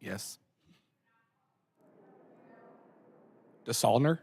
Yes. The Solner?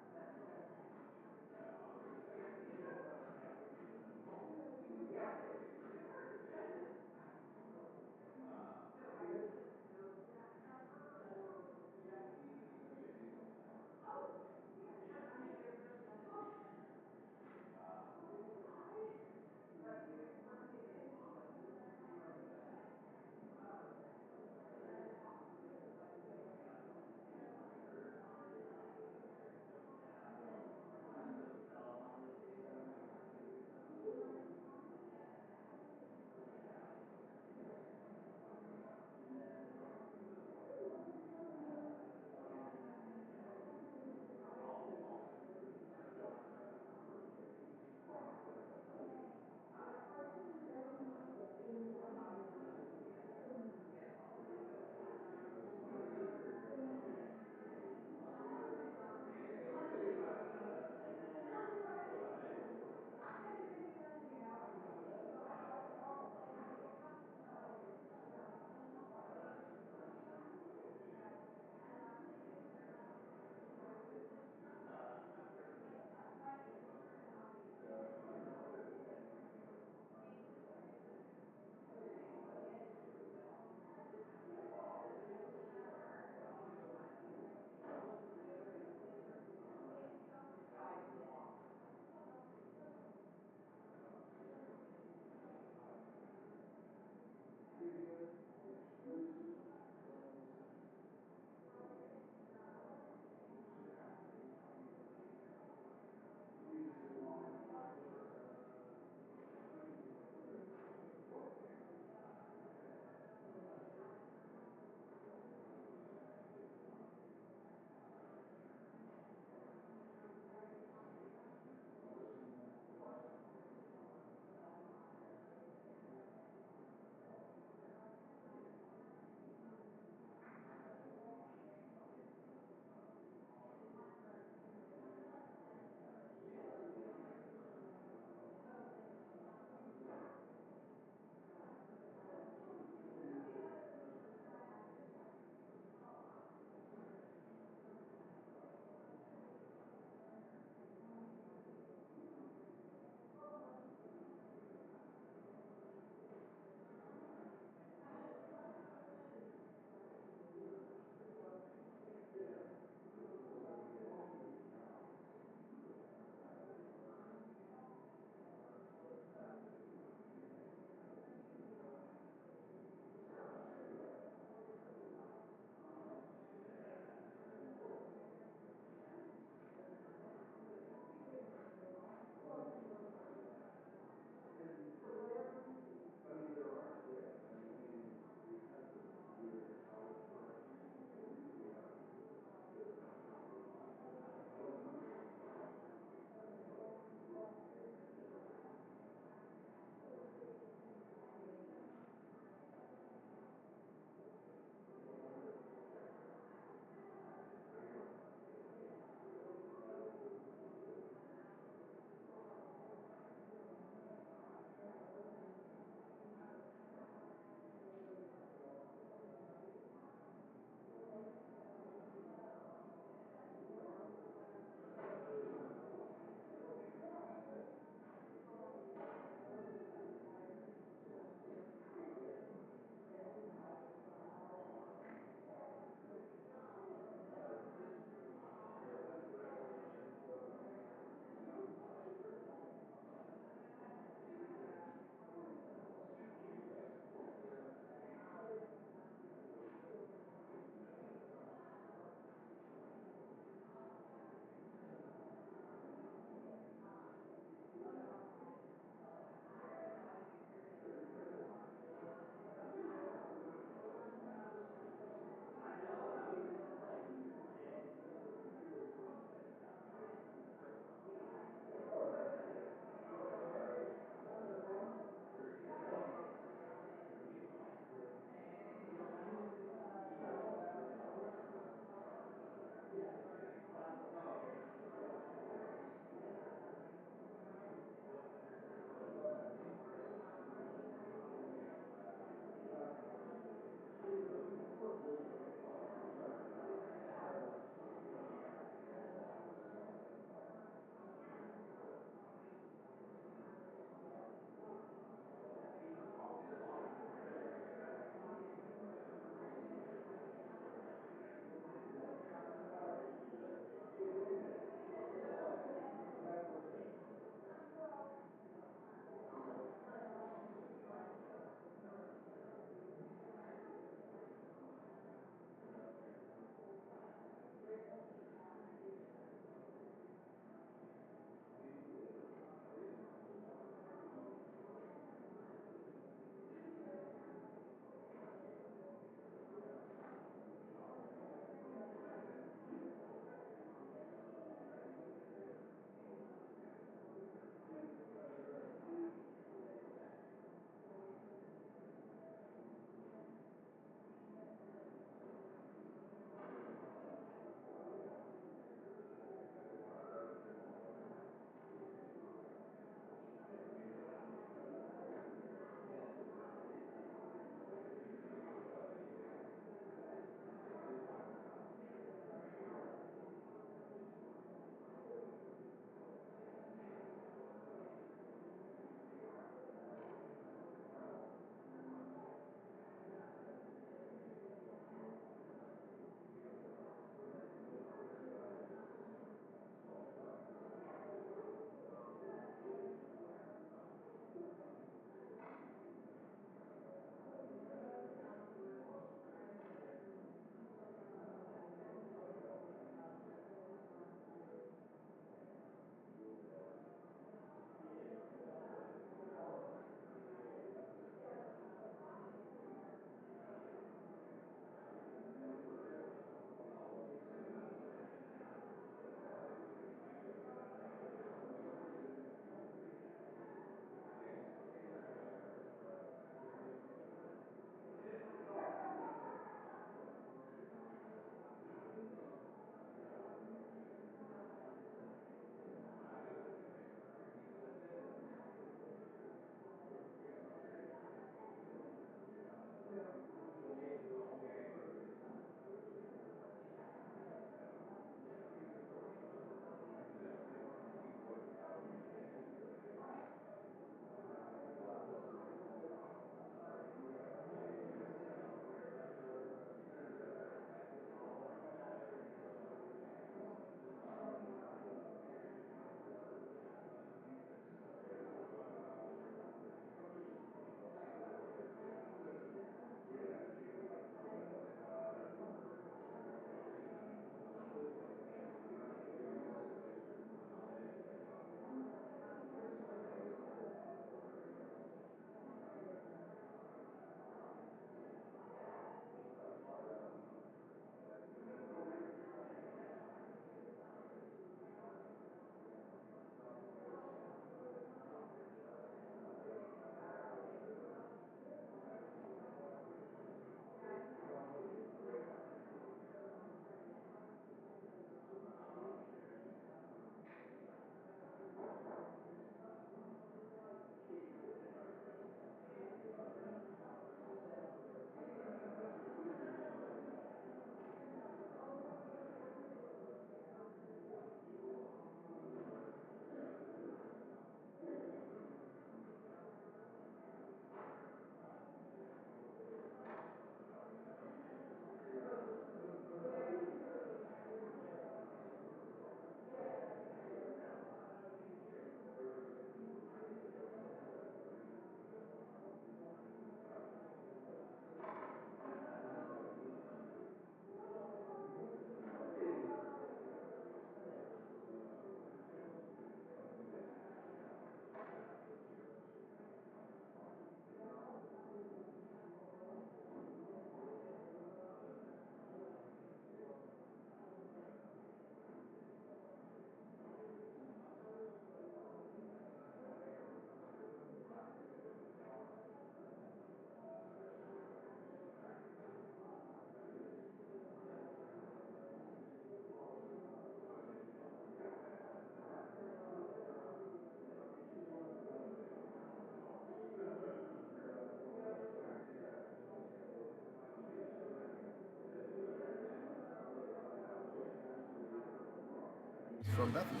from Bethany.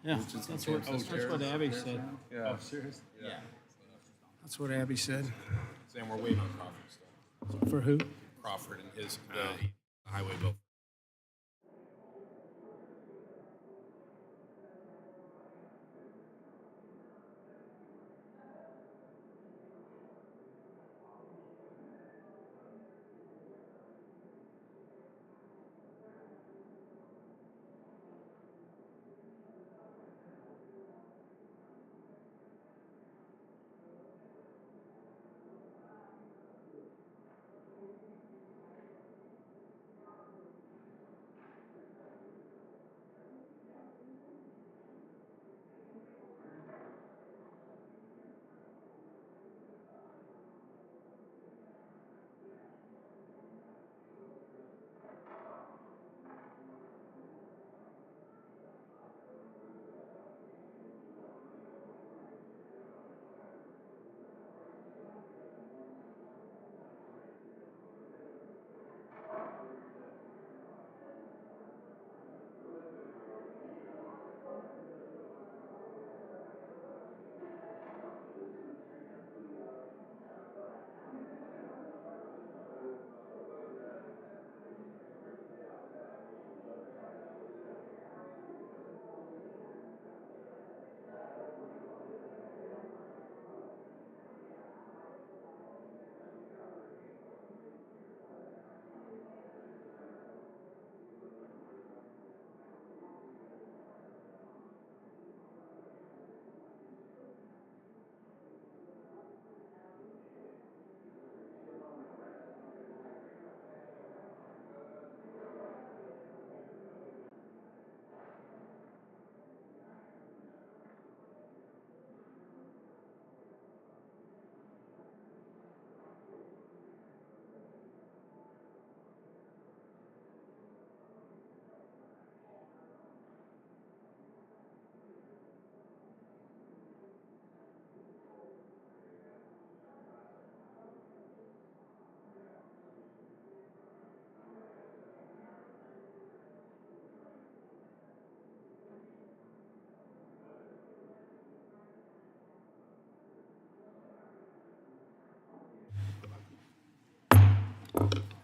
Yeah, Which is that's the what, same that's sister. what Abby said. Yeah. Serious? Yeah. That's what Abby said. Sam, we're waiting on Crawford still. For who? Crawford and his the highway bill.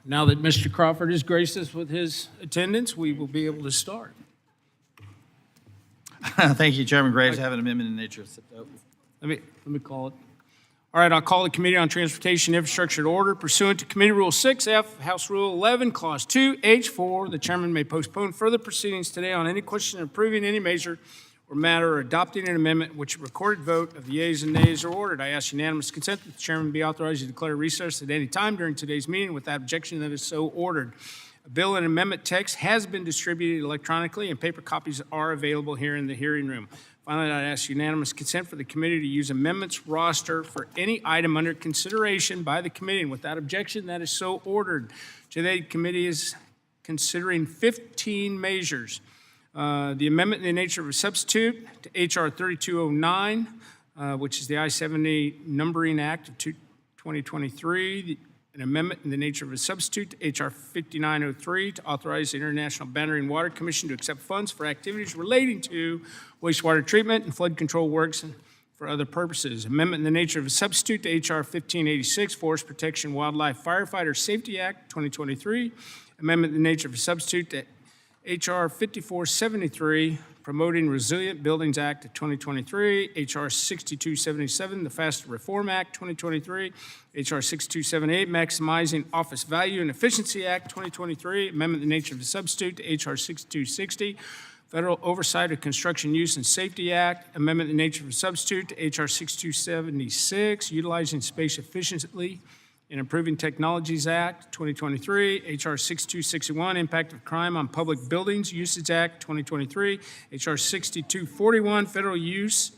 Now that Mr. Crawford has graced us with his attendance, we will be able to start. Thank you, Chairman Graves. I have an amendment in nature. Let me call it. All right, I'll call the Committee on Transportation Infrastructure to order. Pursuant to Committee Rule 6F, House Rule 11, Clause 2, H4, the chairman may postpone further proceedings today on any question approving any measure or matter or adopting an amendment which a recorded vote of the yeas and nays are ordered. I ask unanimous consent that the chairman be authorized to declare recess at any time during today's meeting without objection that is so ordered. A bill and amendment text has been distributed electronically and paper copies are available here in the hearing room. Finally, I ask unanimous consent for the committee to use amendments roster for any item under consideration by the committee, and without objection, that is so ordered. Today, the committee is considering 15 measures. The amendment in the nature of a substitute to H.R. 3209, which is the I-70 Numbering Act of 2023, an amendment in the nature of a substitute to H.R. 5903 to authorize the International Boundary and Water Commission to accept funds for activities relating to wastewater treatment and flood control works and for other purposes. Amendment in the nature of a substitute to H.R. 1586, Forest Protection Wildlife Firefighter Safety Act 2023. Amendment in the nature of a substitute to H.R. 5473, Promoting Resilient Buildings Act of 2023, H.R. 6277, the FASTA Reform Act 2023, H.R. 6278, Maximizing Office Value and Efficiency Act 2023, amendment in the nature of a substitute to H.R. 6260, Federal Oversight of Construction Use and Safety Act, amendment in the nature of a substitute to H.R. 6276, Utilizing Space Efficiently in Improving Technologies Act 2023, H.R. 6261, Impact of Crime on Public Buildings Usage Act 2023, H.R. 6241, Federal Use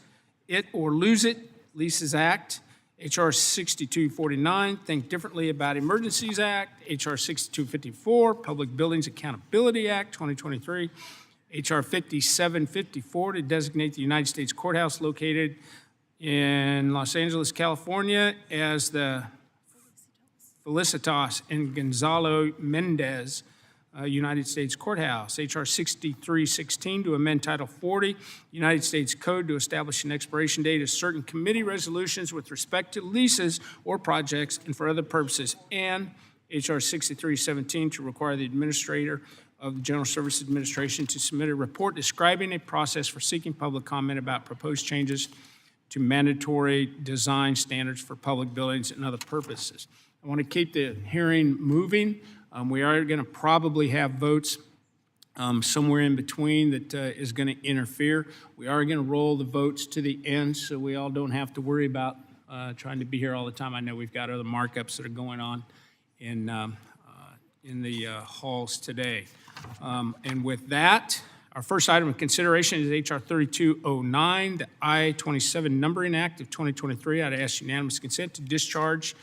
It or Lose It Leases Act, H.R. 6249, Think Differently About Emergencies Act, H.R. 6254, Public Buildings Accountability Act 2023, H.R. 5754 to designate the United States Courthouse located in Los Angeles, California as the Felicitas and Gonzalo Mendez United States Courthouse. H.R. 6316 to amend Title 40, United States Code to establish an expiration date of certain committee resolutions with respect to leases or projects and for other purposes. And H.R. 6317 to require the administrator of the General Services Administration to submit a report describing a process for seeking public comment about proposed changes to mandatory design standards for public buildings and other purposes. I want to keep the hearing moving. We are going to probably have votes somewhere in between that is going to interfere. We are going to roll the votes to the end so we all don't have to worry about trying to be here all the time. I know we've got other markups that are going on in the halls today. And with that, our first item of consideration is H.R. 3209, the I-27 Numbering Act of 2023. I'd ask unanimous consent to discharge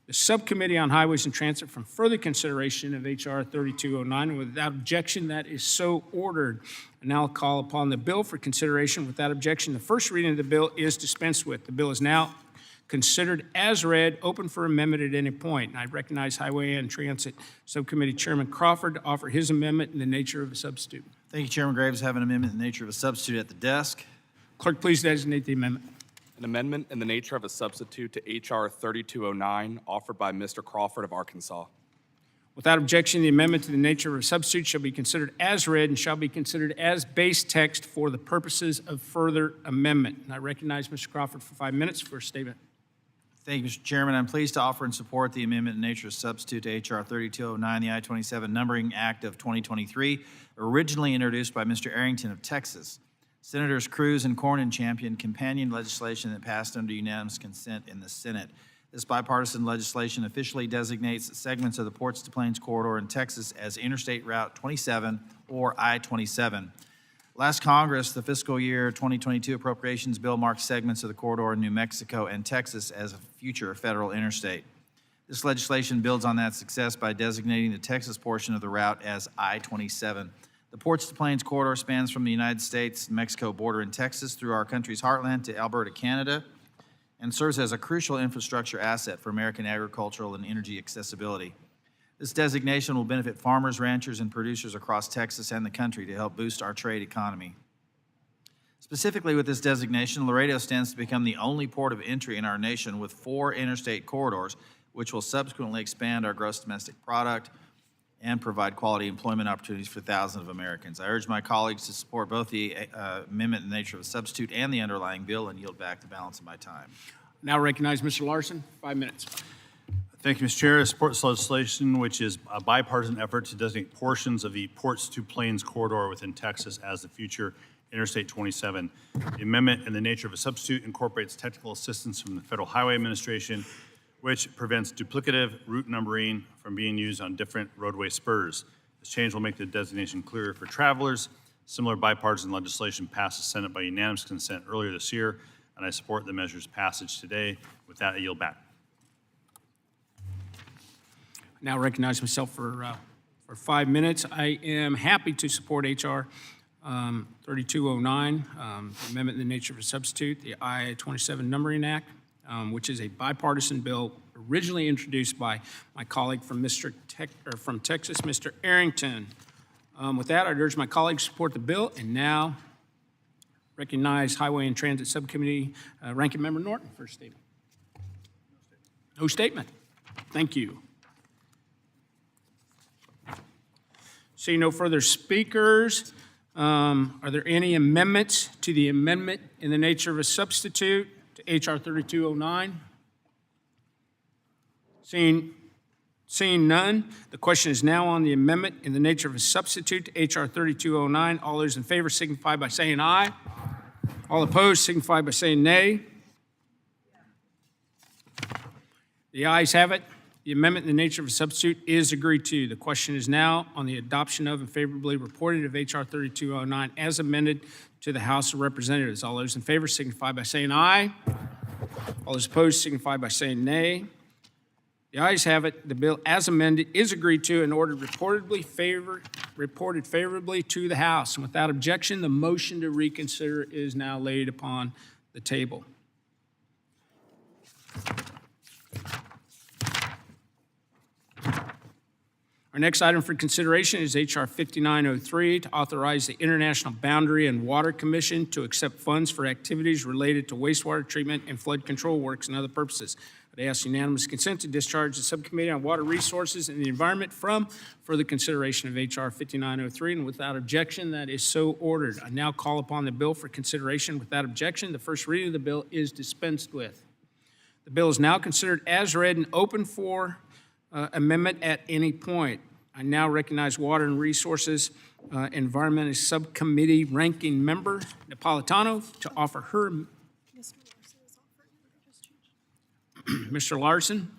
the Subcommittee on Highways and Transit from further consideration of H.R. 3209. And without objection, that is so ordered. And now I'll call upon the bill for consideration. Without objection, the first reading of the bill is dispensed with. The bill is now considered as read, open for amendment at any point. And I recognize Highway and Transit Subcommittee Chairman Crawford to offer his amendment in the nature of a substitute. Thank you, Chairman Graves. I have an amendment in the nature of a substitute at the desk. Clerk, please designate the amendment. An amendment in the nature of a substitute to H.R. 3209, offered by Mr. Crawford of Arkansas. Without objection, the amendment to the nature of a substitute shall be considered as read and shall be considered as base text for the purposes of further amendment. And I recognize Mr. Crawford for 5 minutes for a statement. Thank you, Mr. Chairman. I'm pleased to offer and support the amendment in nature of substitute to H.R. 3209, the I-27 Numbering Act of 2023, originally introduced by Mr. Arrington of Texas. Senators Cruz and Cornyn championed companion legislation that passed under unanimous consent in the Senate. This bipartisan legislation officially designates segments of the Ports to Plains corridor in Texas as Interstate Route 27 or I-27. Last Congress, the fiscal year 2022 appropriations bill marked segments of the corridor in New Mexico and Texas as a future federal interstate. This legislation builds on that success by designating the Texas portion of the route as I-27. The Ports to Plains corridor spans from the United States-Mexico border in Texas through our country's heartland to Alberta, Canada, and serves as a crucial infrastructure asset for American agricultural and energy accessibility. This designation will benefit farmers, ranchers, and producers across Texas and the country to help boost our trade economy. Specifically with this designation, Laredo stands to become the only port of entry in our nation with 4 interstate corridors, which will subsequently expand our gross domestic product and provide quality employment opportunities for thousands of Americans. I urge my colleagues to support both the amendment in the nature of a substitute and the underlying bill and yield back the balance of my time. Now recognize Mr. Larson, 5 minutes. Thank you, Mr. Chair. I support this legislation, which is a bipartisan effort to designate portions of the Ports to Plains corridor within Texas as the future Interstate 27. The amendment in the nature of a substitute incorporates technical assistance from the Federal Highway Administration, which prevents duplicative route numbering from being used on different roadway spurs. This change will make the designation clearer for travelers. Similar bipartisan legislation passed the Senate by unanimous consent earlier this year, and I support the measure's passage today. With that, I yield back. Now recognize myself for 5 minutes. I am happy to support H.R. 3209, the amendment in the nature of a substitute, the I-27 Numbering Act, which is a bipartisan bill originally introduced by my colleague from Texas, Mr. Arrington. With that, I'd urge my colleagues to support the bill, and now recognize Highway and Transit Subcommittee Ranking Member Norton for a statement. No statement. Thank you. Seeing no further speakers, are there any amendments to the amendment in the nature of a substitute to H.R. 3209? Seeing none, the question is now on the amendment in the nature of a substitute to H.R. 3209. All those in favor signify by saying aye. All opposed signify by saying nay. The ayes have it. The amendment in the nature of a substitute is agreed to. The question is now on the adoption of and favorably reported of H.R. 3209 as amended to the House of Representatives. All those in favor signify by saying aye. All those opposed signify by saying nay. The ayes have it. The bill as amended is agreed to and ordered reported favorably to the House. And without objection, the motion to reconsider is now laid upon the table. Our next item for consideration is H.R. 5903 to authorize the International Boundary and Water Commission to accept funds for activities related to wastewater treatment and flood control works and other purposes. I'd ask unanimous consent to discharge the Subcommittee on Water Resources and the Environment from further consideration of H.R. 5903, and without objection, that is so ordered. I now call upon the bill for consideration without objection. The first reading of the bill is dispensed with. The bill is now considered as read and open for amendment at any point. I now recognize Water and Resources Environment Subcommittee Ranking Member Napolitano to offer her. Mr. Larson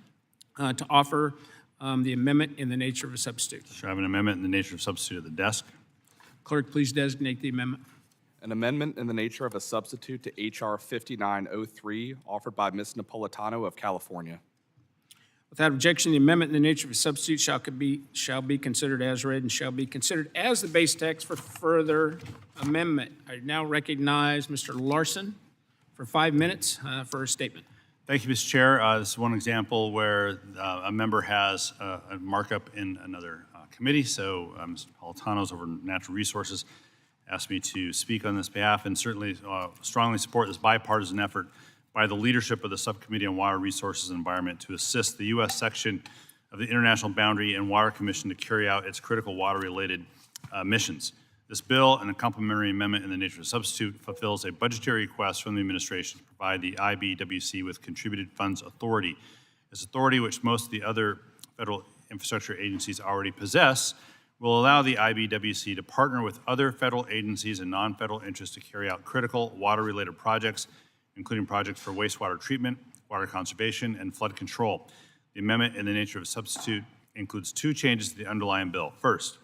to offer the amendment in the nature of a substitute. Sure, I have an amendment in the nature of substitute at the desk. Clerk, please designate the amendment. An amendment in the nature of a substitute to H.R. 5903, offered by Ms. Napolitano of California. Without objection, the amendment in the nature of a substitute shall be considered as read and shall be considered as the base text for further amendment. I now recognize Mr. Larson for 5 minutes for a statement. Thank you, Mr. Chair. This is one example where a member has a markup in another committee. So Mr. Napolitano's over Natural Resources asked me to speak on this behalf and certainly strongly support this bipartisan effort by the leadership of the Subcommittee on Water Resources and Environment to assist the U.S. section of the International Boundary and Water Commission to carry out its critical water-related missions. This bill and a complementary amendment in the nature of a substitute fulfills a budgetary request from the administration to provide the IBWC with contributed funds authority. This authority, which most of the other federal infrastructure agencies already possess, will allow the IBWC to partner with other federal agencies and non-federal interests to carry out critical water-related projects, including projects for wastewater treatment, water conservation, and flood control. The amendment in the nature of a substitute includes 2 changes to the underlying bill. First,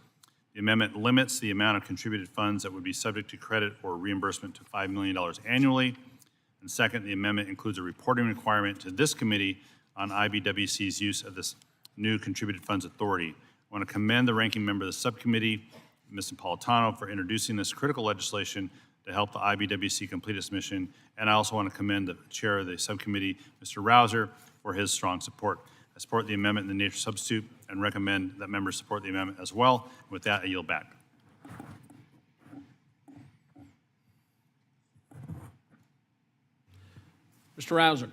the amendment limits the amount of contributed funds that would be subject to credit or reimbursement to $5 million annually. And second, the amendment includes a reporting requirement to this committee on IBWC's use of this new contributed funds authority. I want to commend the ranking member of the subcommittee, Ms. Napolitano, for introducing this critical legislation to help the IBWC complete its mission. And I also want to commend the chair of the subcommittee, Mr. Rouser, for his strong support. I support the amendment in the nature of substitute and recommend that members support the amendment as well. And with that, I yield back. Mr. Rouser.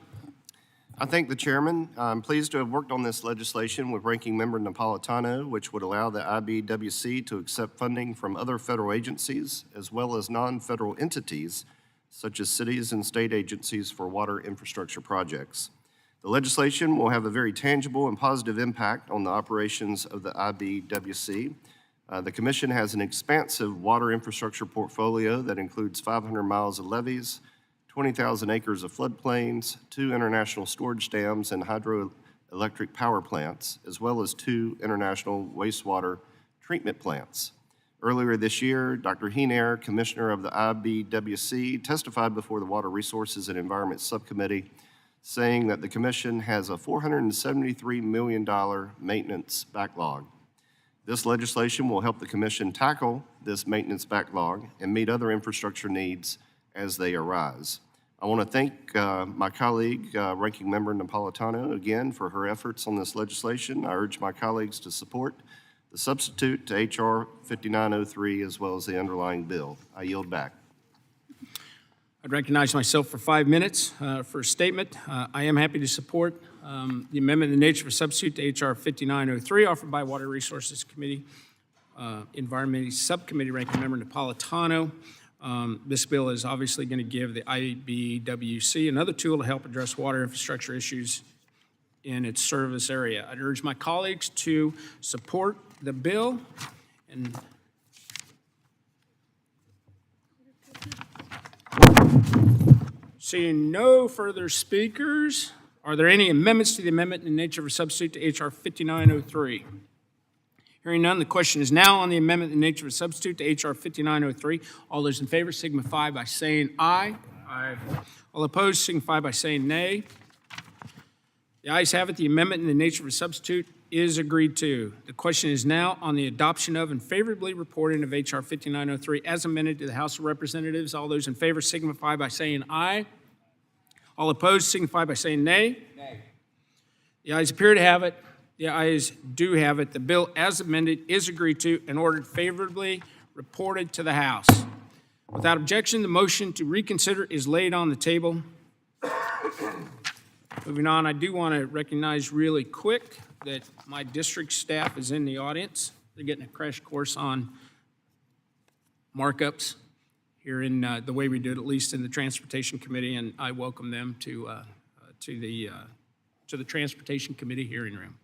I thank the chairman. I'm pleased to have worked on this legislation with Ranking Member Napolitano, which would allow the IBWC to accept funding from other federal agencies as well as non-federal entities, such as cities and state agencies for water infrastructure projects. The legislation will have a very tangible and positive impact on the operations of the IBWC. The Commission has an expansive water infrastructure portfolio that includes 500 miles of levees, 20,000 acres of floodplains, 2 international storage dams and hydroelectric power plants, as well as 2 international wastewater treatment plants. Earlier this year, Dr. Heenair, Commissioner of the IBWC, testified before the Water Resources and Environment Subcommittee, saying that the Commission has a $473 million maintenance backlog. This legislation will help the Commission tackle this maintenance backlog and meet other infrastructure needs as they arise. I want to thank my colleague, Ranking Member Napolitano, again for her efforts on this legislation. I urge my colleagues to support the substitute to H.R. 5903 as well as the underlying bill. I yield back. I'd recognize myself for 5 minutes for a statement. I am happy to support the amendment in the nature of a substitute to H.R. 5903 offered by Water Resources Committee, Environment Subcommittee Ranking Member Napolitano. This bill is obviously going to give the IBWC another tool to help address water infrastructure issues in its service area. I'd urge my colleagues to support the bill. And seeing no further speakers, are there any amendments to the amendment in the nature of a substitute to H.R. 5903? Hearing none, the question is now on the amendment in the nature of a substitute to H.R. 5903. All those in favor signify by saying aye. Aye. All opposed signify by saying nay. The ayes have it. The amendment in the nature of a substitute is agreed to. The question is now on the adoption of and favorably reporting of H.R. 5903 as amended to the House of Representatives. All those in favor signify by saying aye. All opposed signify by saying nay. Nay. The ayes appear to have it. The ayes do have it. The bill as amended is agreed to and ordered favorably reported to the House. Without objection, the motion to reconsider is laid on the table. Moving on, I do want to recognize really quick that my district staff is in the audience. They're getting a crash course on markups here in the way we do it, at least in the Transportation Committee, and I welcome them to the Transportation Committee hearing room.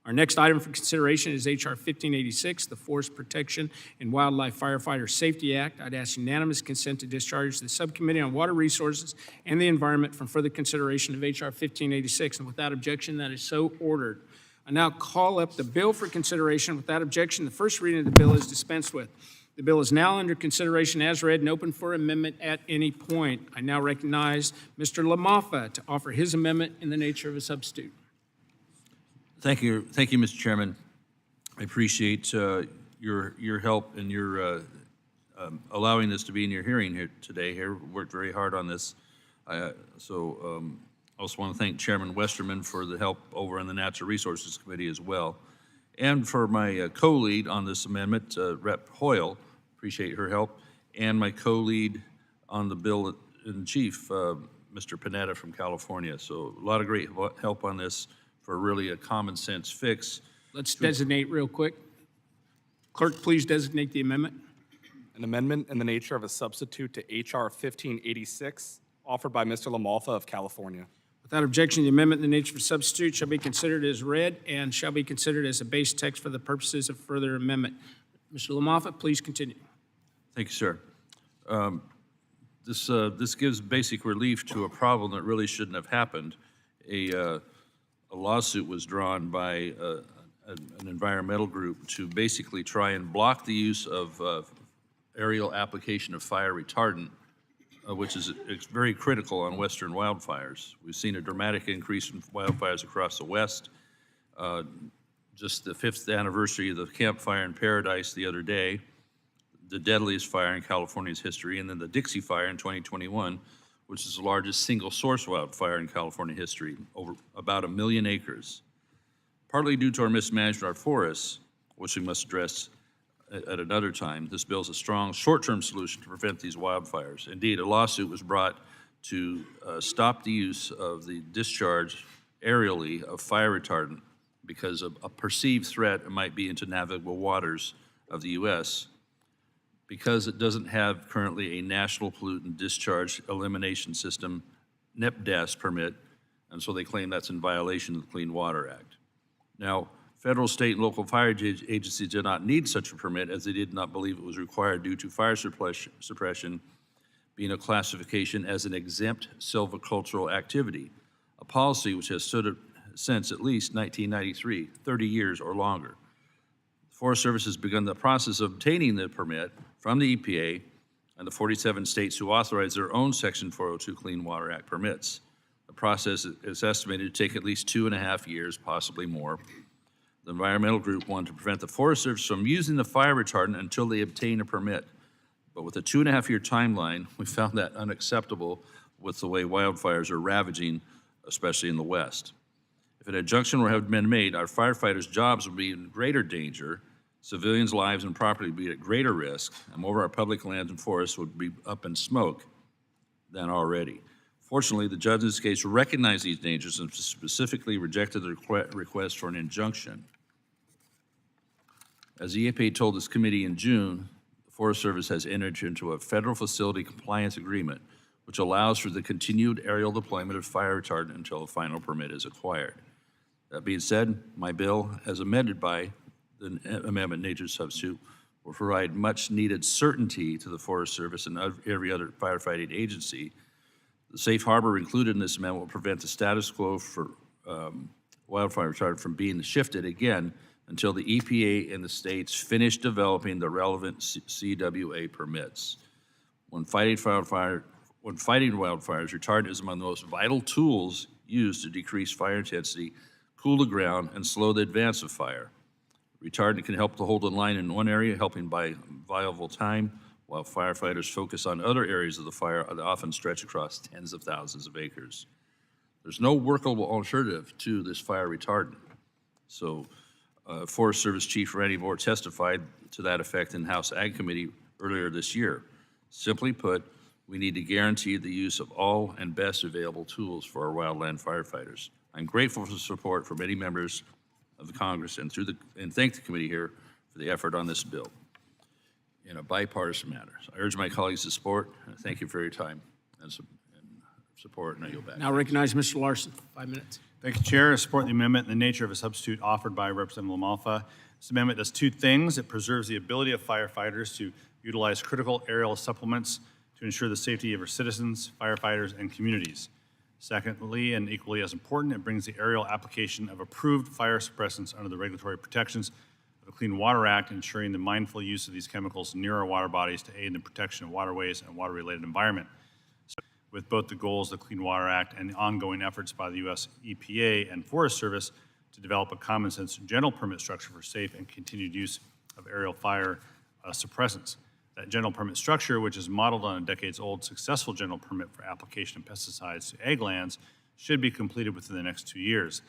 Our next item for consideration is H.R. 1586, the Forest Protection and Wildlife Firefighter Safety Act. I'd ask unanimous consent to discharge the Subcommittee on Water Resources and the Environment from further consideration of H.R. 1586, and without objection, that is so ordered. I now call up the bill for consideration. Without objection, the first reading of the bill is dispensed with. The bill is now under consideration as read and open for amendment at any point. I now recognize Mr. LaMaffa to offer his amendment in the nature of a substitute. Thank you, Mr. Chairman. I appreciate your help and your allowing this to be in your hearing here today. Worked very hard on this. I also want to thank Chairman Westerman for the help over in the Natural Resources Committee as well, and for my co-lead on this amendment, Rep. Hoyle. Appreciate her help, and my co-lead on the bill in chief, Mr. Panetta from California. So a lot of great help on this for really a common sense fix. Let's designate real quick. Clerk, please designate the amendment. An amendment in the nature of a substitute to H.R. 1586, offered by Mr. LaMalfa of California. Without objection, the amendment in the nature of a substitute shall be considered as read and shall be considered as a base text for the purposes of further amendment. Mr. LaMalfa, please continue. Thank you, sir. This gives basic relief to a problem that really shouldn't have happened. A lawsuit was drawn by an environmental group to basically try and block the use of aerial application of fire retardant, which is very critical on western wildfires. We've seen a dramatic increase in wildfires across the West. Just the 5th anniversary of the Camp Fire in Paradise the other day, the deadliest fire in California's history, and then the Dixie Fire in 2021, which is the largest single-source wildfire in California history, over about 1 million acres. Partly due to our mismanagement of our forests, which we must address at another time, this bill is a strong short-term solution to prevent these wildfires. Indeed, a lawsuit was brought to stop the use of the discharge aerially of fire retardant because of a perceived threat it might be into navigable waters of the U.S., because it doesn't have currently a National Pollutant Discharge Elimination System, NEPDAS permit, and so they claim that's in violation of the Clean Water Act. Now, federal, state, and local fire agencies did not need such a permit, as they did not believe it was required due to fire suppression being a classification as an exempt silvicultural activity, a policy which has stood since at least 1993, 30 years or longer. The Forest Service has begun the process of obtaining the permit from the EPA and the 47 states who authorize their own Section 402 Clean Water Act permits. The process is estimated to take at least 2.5 years, possibly more. The environmental group wanted to prevent the Forest Service from using the fire retardant until they obtain a permit. But with a 2.5-year timeline, we found that unacceptable with the way wildfires are ravaging, especially in the West. If an injunction were to have been made, our firefighters' jobs would be in greater danger, civilians' lives and property would be at greater risk, and more of our public lands and forests would be up in smoke than already. Fortunately, the judge in this case recognized these dangers and specifically rejected the request for an injunction. As the EPA told this committee in June, the Forest Service has entered into a federal facility compliance agreement which allows for the continued aerial deployment of fire retardant until a final permit is acquired. That being said, my bill, as amended by the amendment nature substitute, will provide much needed certainty to the Forest Service and every other firefighting agency. The safe harbor included in this amendment will prevent the status quo for wildfire retardant from being shifted again until the EPA and the states finish developing the relevant CWA permits. When fighting wildfires, retardant is among the most vital tools used to decrease fire intensity, cool the ground, and slow the advance of fire. Retardant can help to hold the line in one area, helping buy valuable time, while firefighters focus on other areas of the fire that often stretch across tens of thousands of acres. There's no workable alternative to this fire retardant. So Forest Service Chief Randy Moore testified to that effect in House Ag Committee earlier this year. Simply put, we need to guarantee the use of all and best available tools for our wildland firefighters. I'm grateful for the support from many members of the Congress and thank the committee here for the effort on this bill in a bipartisan manner. So I urge my colleagues to support, and thank you for your time and support, and I yield back. Now recognize Mr. Larson, 5 minutes. Thank you, Chair. I support the amendment in the nature of a substitute offered by Representative LaMalfa. This amendment does two things. It preserves the ability of firefighters to utilize critical aerial supplements to ensure the safety of our citizens, firefighters, and communities. Secondly, and equally as important, it brings the aerial application of approved fire suppressants under the regulatory protections of the Clean Water Act, ensuring the mindful use of these chemicals near our water bodies to aid in the protection of waterways and water-related environment. With both the goals of the Clean Water Act and the ongoing efforts by the U.S. EPA and Forest Service to develop a common-sense general permit structure for safe and continued use of aerial fire suppressants. That general permit structure, which is modeled on a decades-old successful general permit for application of pesticides to ag lands, should be completed within the next 2 years.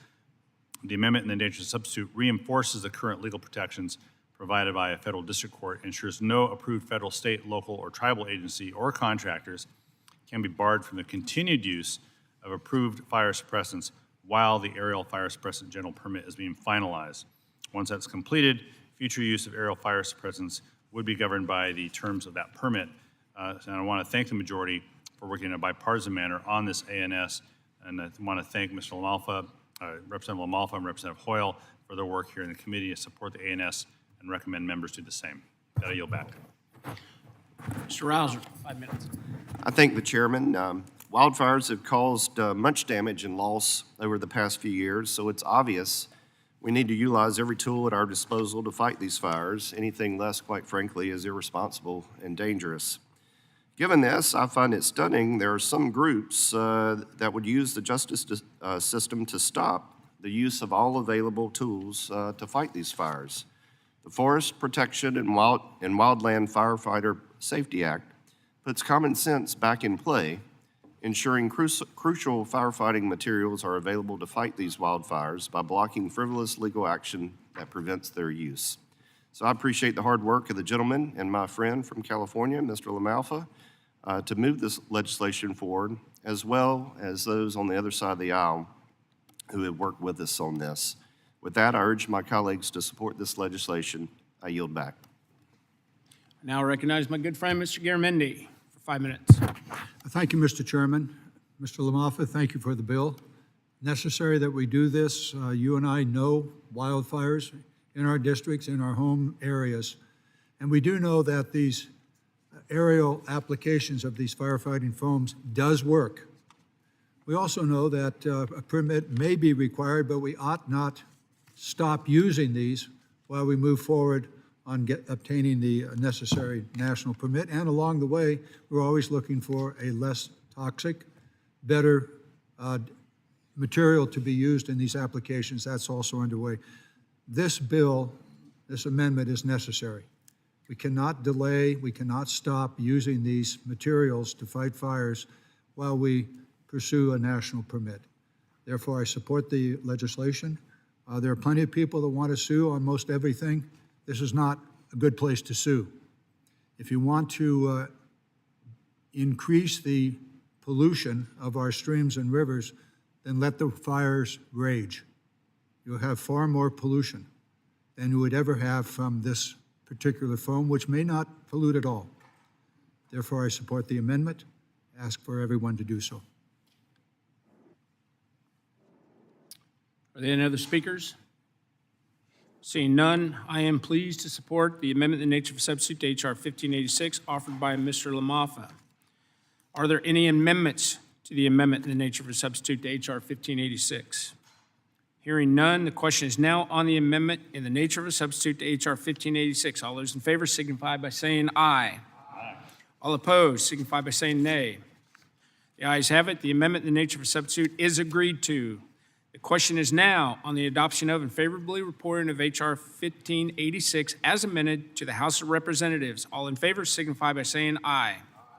The amendment in the nature of substitute reinforces the current legal protections provided by a federal district court, ensures no approved federal, state, local, or tribal agency or contractors can be barred from the continued use of approved fire suppressants while the aerial fire suppressant general permit is being finalized. Once that's completed, future use of aerial fire suppressants would be governed by the terms of that permit. And I want to thank the majority for working in a bipartisan manner on this ANS. And I want to thank Mr. LaMalfa, Representative LaMalfa and Representative Hoyle for their work here in the committee to support the ANS and recommend members do the same. That I yield back. Mr. Rouser, 5 minutes. I thank the chairman. Wildfires have caused much damage and loss over the past few years, so it's obvious we need to utilize every tool at our disposal to fight these fires. Anything less, quite frankly, is irresponsible and dangerous. Given this, I find it stunning there are some groups that would use the justice system to stop the use of all available tools to fight these fires. The Forest Protection and Wildland Firefighter Safety Act puts common sense back in play, ensuring crucial firefighting materials are available to fight these wildfires by blocking frivolous legal action that prevents their use. So I appreciate the hard work of the gentleman and my friend from California, Mr. LaMalfa, to move this legislation forward, as well as those on the other side of the aisle who have worked with us on this. With that, I urge my colleagues to support this legislation. I yield back. Now recognize my good friend, Mr. Garamendi, for 5 minutes. Thank you, Mr. Chairman. Mr. LaMalfa, thank you for the bill. Necessary that we do this. You and I know wildfires in our districts, in our home areas, and we do know that these aerial applications of these firefighting foams does work. We also know that a permit may be required, but we ought not stop using these while we move forward on obtaining the necessary national permit. And along the way, we're always looking for a less toxic, better material to be used in these applications. That's also underway. This bill, this amendment is necessary. We cannot delay, we cannot stop using these materials to fight fires while we pursue a national permit. Therefore, I support the legislation. There are plenty of people that want to sue on most everything. This is not a good place to sue. If you want to increase the pollution of our streams and rivers, then let the fires rage. You'll have far more pollution than you would ever have from this particular foam, which may not pollute at all. Therefore, I support the amendment. Ask for everyone to do so. Are there any other speakers? Seeing none, I am pleased to support the amendment in the nature of a substitute to H.R. 1586 offered by Mr. LaMalfa. Are there any amendments to the amendment in the nature of a substitute to H.R. 1586? Hearing none, the question is now on the amendment in the nature of a substitute to H.R. 1586. All those in favor signify by saying aye. Aye. All opposed signify by saying nay. The ayes have it. The amendment in the nature of a substitute is agreed to. The question is now on the adoption of and favorably reporting of H.R. 1586 as amended to the House of Representatives. All in favor signify by saying aye.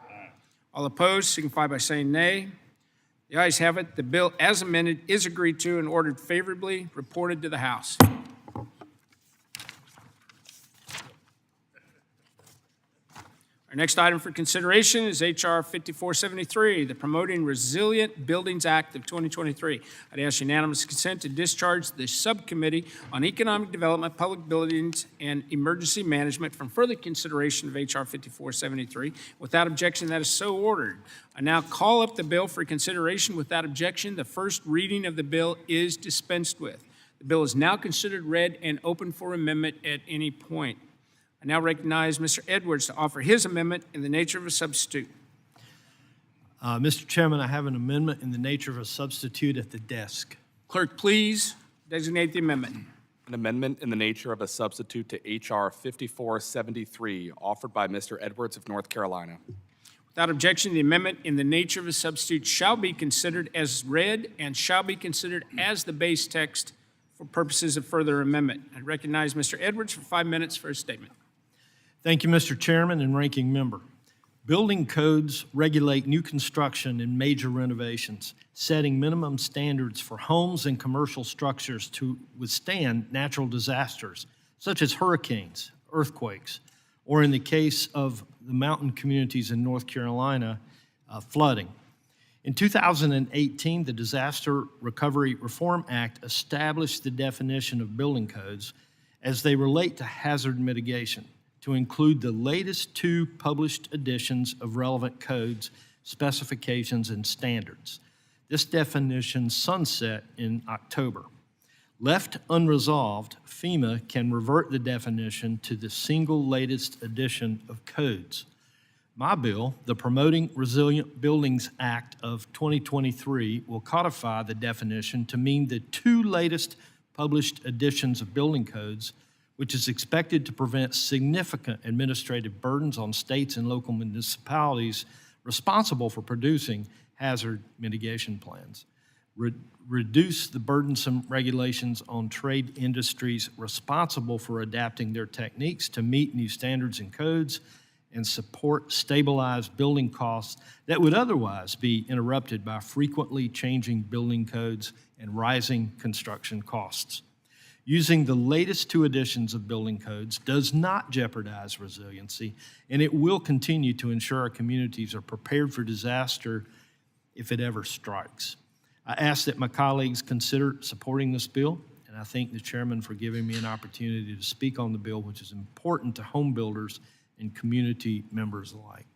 Aye. All opposed signify by saying nay. The ayes have it. The bill as amended is agreed to and ordered favorably, reported to the House. Our next item for consideration is H.R. 5473, the Promoting Resilient Buildings Act of 2023. I'd ask unanimous consent to discharge the Subcommittee on Economic Development, Public Buildings, and Emergency Management from further consideration of H.R. 5473. Without objection, that is so ordered. I now call up the bill for consideration. Without objection, the first reading of the bill is dispensed with. The bill is now considered read and open for amendment at any point. I now recognize Mr. Edwards to offer his amendment in the nature of a substitute. Mr. Chairman, I have an amendment in the nature of a substitute at the desk. Clerk, please designate the amendment. An amendment in the nature of a substitute to H.R. 5473, offered by Mr. Edwards of North Carolina. Without objection, the amendment in the nature of a substitute shall be considered as read and shall be considered as the base text for purposes of further amendment. I recognize Mr. Edwards for 5 minutes for a statement. Thank you, Mr. Chairman and Ranking Member. Building codes regulate new construction and major renovations, setting minimum standards for homes and commercial structures to withstand natural disasters such as hurricanes, earthquakes, or in the case of the mountain communities in North Carolina, flooding. In 2018, the Disaster Recovery Reform Act established the definition of building codes as they relate to hazard mitigation, to include the latest 2 published editions of relevant codes, specifications, and standards. This definition sunset in October. Left unresolved, FEMA can revert the definition to the single latest edition of codes. My bill, the Promoting Resilient Buildings Act of 2023, will codify the definition to mean the 2 latest published editions of building codes, which is expected to prevent significant administrative burdens on states and local municipalities responsible for producing hazard mitigation plans. Reduce the burdensome regulations on trade industries responsible for adapting their techniques to meet new standards and codes, and support stabilized building costs that would otherwise be interrupted by frequently changing building codes and rising construction costs. Using the latest 2 editions of building codes does not jeopardize resiliency, and it will continue to ensure our communities are prepared for disaster if it ever strikes. I ask that my colleagues consider supporting this bill, and I thank the chairman for giving me an opportunity to speak on the bill, which is important to home builders and community members alike.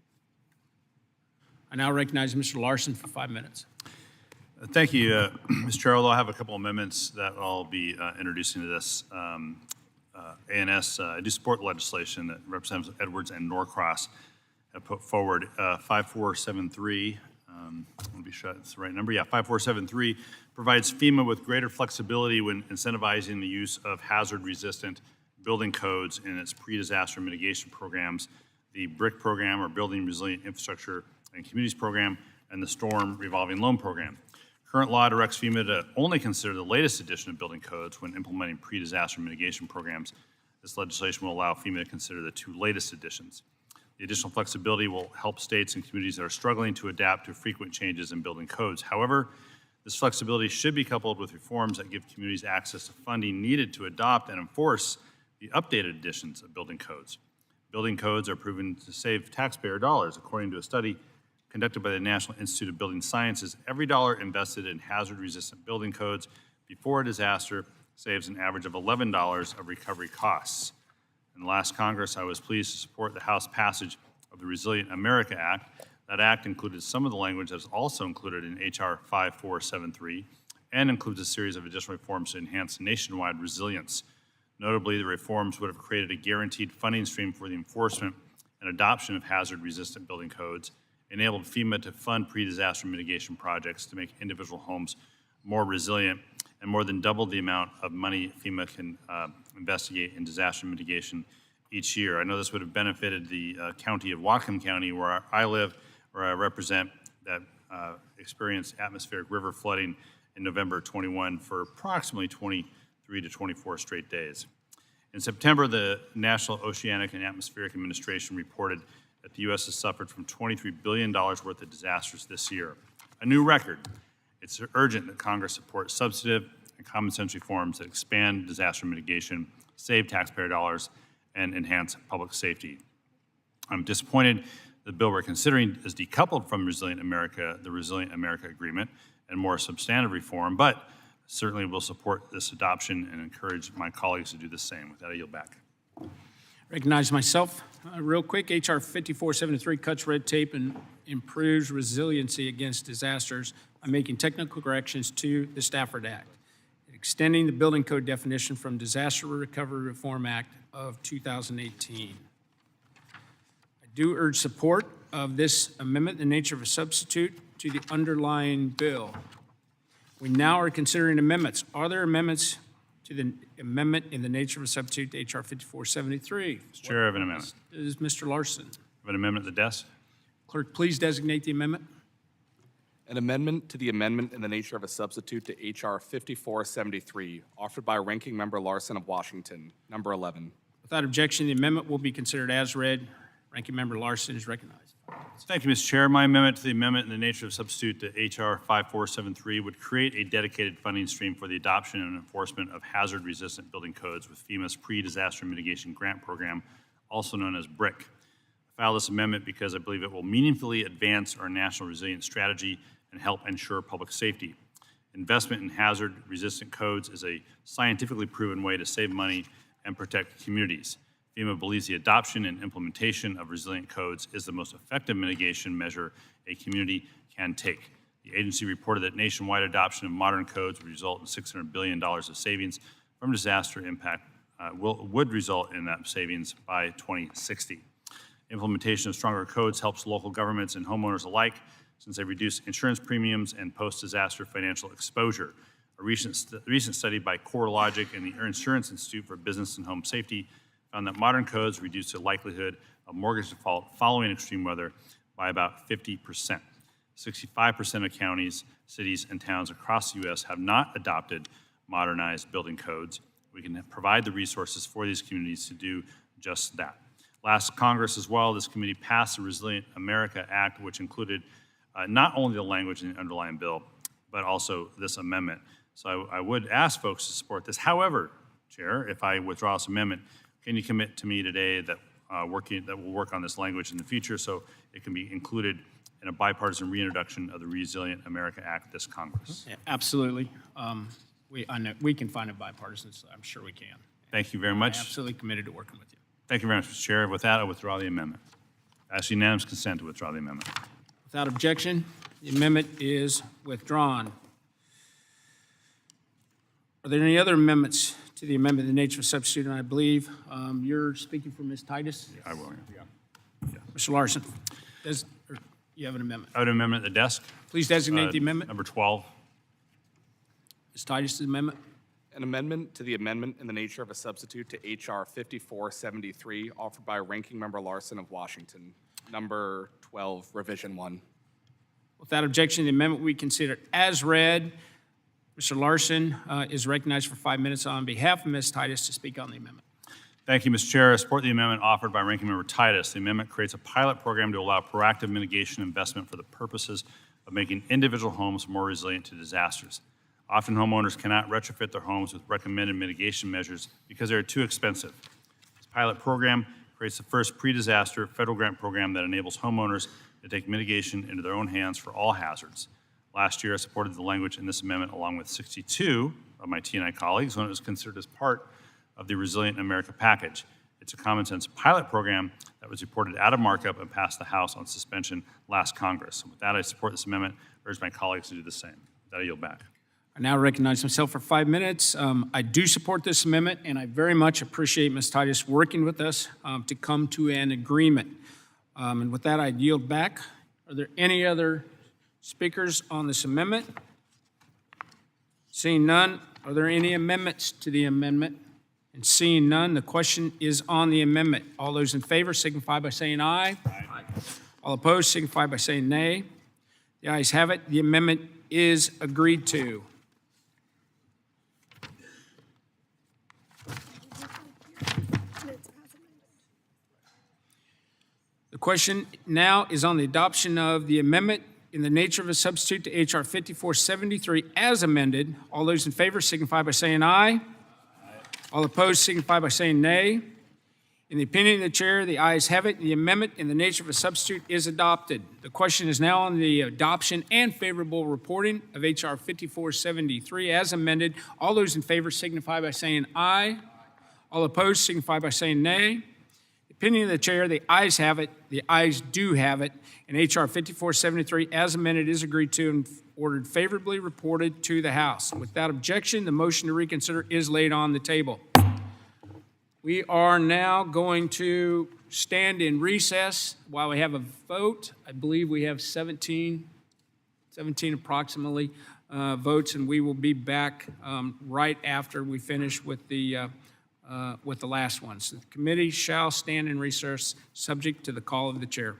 I now recognize Mr. Larson for 5 minutes. Thank you, Mr. Chair. I'll have a couple amendments that I'll be introducing to this. ANS, I do support legislation that Representatives Edwards and Norcross have put forward. 5473, let me be sure it's the right number. Yeah, 5473 provides FEMA with greater flexibility when incentivizing the use of hazard-resistant building codes in its pre-disaster mitigation programs, the BRIC program, or Building Resilient Infrastructure and Communities program, and the Storm Revolving Loan program. Current law directs FEMA to only consider the latest edition of building codes when implementing pre-disaster mitigation programs. This legislation will allow FEMA to consider the 2 latest editions. The additional flexibility will help states and communities that are struggling to adapt to frequent changes in building codes. However, this flexibility should be coupled with reforms that give communities access to funding needed to adopt and enforce the updated editions of building codes. Building codes are proven to save taxpayer dollars. According to a study conducted by the National Institute of Building Sciences, every dollar invested in hazard-resistant building codes before a disaster saves an average of $11 of recovery costs. In the last Congress, I was pleased to support the House passage of the Resilient America Act. That act included some of the language that is also included in H.R. 5473 and includes a series of additional reforms to enhance nationwide resilience. Notably, the reforms would have created a guaranteed funding stream for the enforcement and adoption of hazard-resistant building codes, enabled FEMA to fund pre-disaster mitigation projects to make individual homes more resilient, and more than doubled the amount of money FEMA can investigate in disaster mitigation each year. I know this would have benefited the county of Whatcom County, where I live, where I represent, that experienced atmospheric river flooding in November 21 for approximately 23 to 24 straight days. In September, the National Oceanic and Atmospheric Administration reported that the U.S. has suffered from $23 billion worth of disasters this year. a new record. It's urgent that Congress support substantive and common sense reforms that expand disaster mitigation, save taxpayer dollars, and enhance public safety. I'm disappointed the bill we're considering is decoupled from Resilient America, the Resilient America Agreement, and more substantive reform, but certainly will support this adoption and encourage my colleagues to do the same. With that, I yield back. Recognize myself. Real quick, H.R. 5473 cuts red tape and improves resiliency against disasters by making technical corrections to the Stafford Act, extending the building code definition from Disaster Recovery Reform Act of 2018. I do urge support of this amendment in the nature of a substitute to the underlying bill. We now are considering amendments. Are there amendments to the amendment in the nature of a substitute to H.R. 5473? Mr. Chair, I have an amendment. Is Mr. Larson. I have an amendment at the desk. Clerk, please designate the amendment. An amendment to the amendment in the nature of a substitute to H.R. 5473, offered by Ranking Member Larson of Washington, number 11. Without objection, the amendment will be considered as read. Ranking Member Larson is recognized. Thank you, Mr. Chair. My amendment to the amendment in the nature of substitute to H.R. 5473 would create a dedicated funding stream for the adoption and enforcement of hazard-resistant building codes with FEMA's Pre-Disaster Mitigation Grant Program, also known as BRIC. I filed this amendment because I believe it will meaningfully advance our national resilience strategy and help ensure public safety. Investment in hazard-resistant codes is a scientifically proven way to save money and protect communities. FEMA believes the adoption and implementation of resilient codes is the most effective mitigation measure a community can take. The agency reported that nationwide adoption of modern codes would result in $600 billion of savings from disaster impact, would result in that savings by 2060. Implementation of stronger codes helps local governments and homeowners alike since they reduce insurance premiums and post-disaster financial exposure. A recent study by CoreLogic and the Insurance Institute for Business and Home Safety found that modern codes reduce the likelihood of mortgage default following extreme weather by about 50%. 65% of counties, cities, and towns across the U.S. have not adopted modernized building codes. We can provide the resources for these communities to do just that. Last Congress as well, this committee passed the Resilient America Act, which included not only the language in the underlying bill, but also this amendment. So I would ask folks to support this. However, Chair, if I withdraw this amendment, can you commit to me today that we'll work on this language in the future so it can be included in a bipartisan reintroduction of the Resilient America Act this Congress? Yeah, absolutely. I know we can find a bipartisan, so I'm sure we can. Thank you very much. Absolutely committed to working with you. Thank you very much, Mr. Chair. With that, I withdraw the amendment. I ask unanimous consent to withdraw the amendment. Without objection, the amendment is withdrawn. Are there any other amendments to the amendment in the nature of substitute? And I believe you're speaking for Ms. Titus? I will. Yeah. Mr. Larson, you have an amendment. I have an amendment at the desk. Please designate the amendment. Number 12. Ms. Titus' amendment. An amendment to the amendment in the nature of a substitute to H.R. 5473, offered by Ranking Member Larson of Washington, number 12, revision 1. Without objection, the amendment we consider as read. Mr. Larson is recognized for 5 minutes on behalf of Ms. Titus to speak on the amendment. Thank you, Mr. Chair. I support the amendment offered by Ranking Member Titus. The amendment creates a pilot program to allow proactive mitigation investment for the purposes of making individual homes more resilient to disasters. Often homeowners cannot retrofit their homes with recommended mitigation measures because they are too expensive. This pilot program creates the first pre-disaster federal grant program that enables homeowners to take mitigation into their own hands for all hazards. Last year, I supported the language in this amendment along with 62 of my T&I colleagues when it was considered as part of the Resilient America package. It's a common sense pilot program that was reported out of markup and passed the House on suspension last Congress. With that, I support this amendment. I urge my colleagues to do the same. With that, I yield back. I now recognize myself for 5 minutes. I do support this amendment, and I very much appreciate Ms. Titus working with us to come to an agreement. And with that, I yield back. Are there any other speakers on this amendment? Seeing none, are there any amendments to the amendment? And seeing none, the question is on the amendment. All those in favor signify by saying aye. Aye. All opposed signify by saying nay. The ayes have it. The amendment is agreed to. The question now is on the adoption of the amendment in the nature of a substitute to H.R. 5473 as amended. All those in favor signify by saying aye. All opposed signify by saying nay. In the opinion of the chair, the ayes have it. The amendment in the nature of a substitute is adopted. The question is now on the adoption and favorable reporting of H.R. 5473 as amended. All those in favor signify by saying aye. All opposed signify by saying nay. Opinion of the chair, the ayes have it. The ayes do have it. And H.R. 5473 as amended is agreed to and ordered favorably reported to the House. Without objection, the motion to reconsider is laid on the table. We are now going to stand in recess while we have a vote. I believe we have 17 approximately votes, and we will be back right after we finish with the last one. So the committee shall stand in recess, subject to the call of the chair.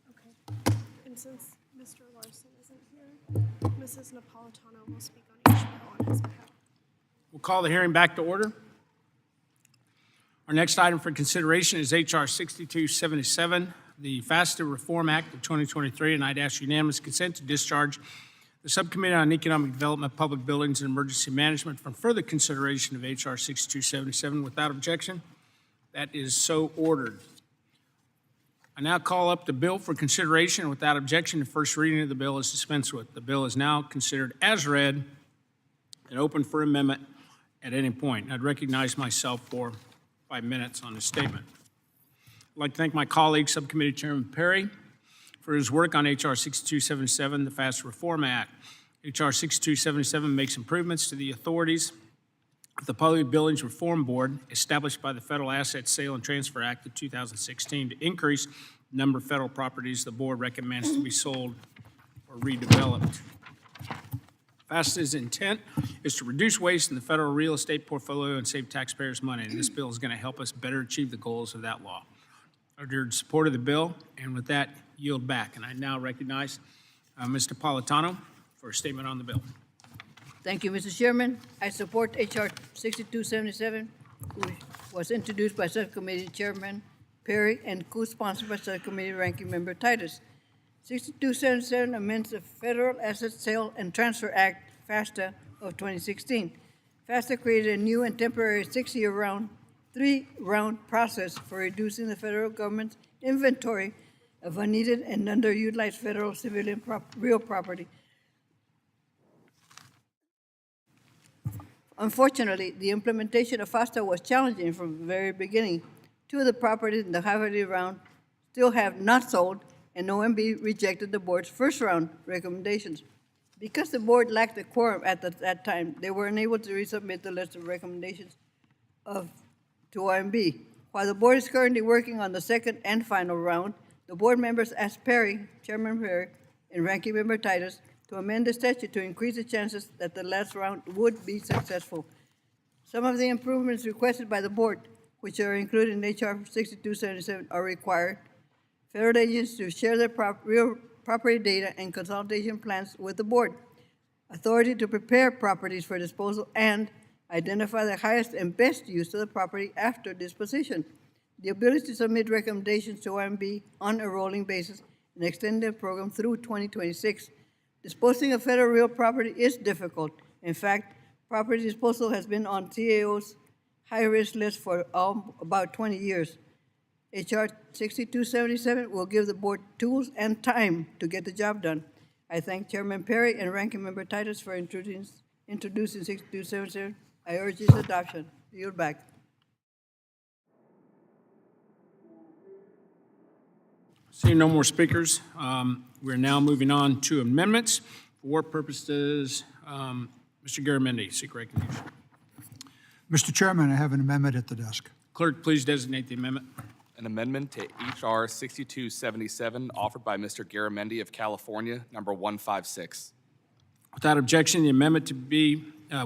Okay. And since Mr. Larson isn't here, Mrs. Napolitano will speak on each bill on his behalf. We'll call the hearing back to order. Our next item for consideration is H.R. 6277, the FASTA Reform Act of 2023, and I'd ask unanimous consent to discharge the Subcommittee on Economic Development, Public Buildings, and Emergency Management from further consideration of H.R. 6277 without objection. That is so ordered. I now call up the bill for consideration without objection. The first reading of the bill is dispensed with. The bill is now considered as read and open for amendment at any point. I'd recognize myself for 5 minutes on this statement. I'd like to thank my colleague, Subcommittee Chairman Perry, for his work on H.R. 6277, the FAST Reform Act. H.R. 6277 makes improvements to the authorities of the Public Buildings Reform Board established by the Federal Asset Sale and Transfer Act of 2016 to increase the number of federal properties the board recommends to be sold or redeveloped. FASTA's intent is to reduce waste in the federal real estate portfolio and save taxpayers money, and this bill is going to help us better achieve the goals of that law. I urge support of the bill, and with that, yield back. And I now recognize Mr. Napolitano for a statement on the bill. Thank you, Mr. Chairman. I support H.R. 6277, which was introduced by Subcommittee Chairman Perry and co-sponsored by Subcommittee Ranking Member Titus. 6277 amends the Federal Asset Sale and Transfer Act, FASTA, of 2016. FASTA created a new and temporary 3-round process for reducing the federal government's inventory of unneeded and underutilized federal civilian real property. Unfortunately, the implementation of FASTA was challenging from the very beginning. 2 of the properties in the Haverty round still have not sold, and OMB rejected the board's first round recommendations. Because the board lacked a quorum at that time, they were unable to resubmit the list of recommendations to OMB. While the board is currently working on the second and final round, the board members asked Perry, Chairman Perry, and Ranking Member Titus to amend the statute to increase the chances that the last round would be successful. Some of the improvements requested by the board, which are included in H.R. 6277, are required. Federal agents to share their real property data and consultation plans with the board, authority to prepare properties for disposal, and identify the highest and best use of the property after disposition, the ability to submit recommendations to OMB on a rolling basis and extend the program through 2026. Disposing of federal real property is difficult. In fact, property disposal has been on CAO's high-risk list for about 20 years. H.R. 6277 will give the board tools and time to get the job done. I thank Chairman Perry and Ranking Member Titus for introducing 6277. I urge its adoption. Yield back. Seeing no more speakers, we're now moving on to amendments. For what purposes, Mr. Garamendi, seek recognition. Mr. Chairman, I have an amendment at the desk. Clerk, please designate the amendment. An amendment to H.R. 6277 offered by Mr. Garamendi of California, number 156. Without objection, the amendment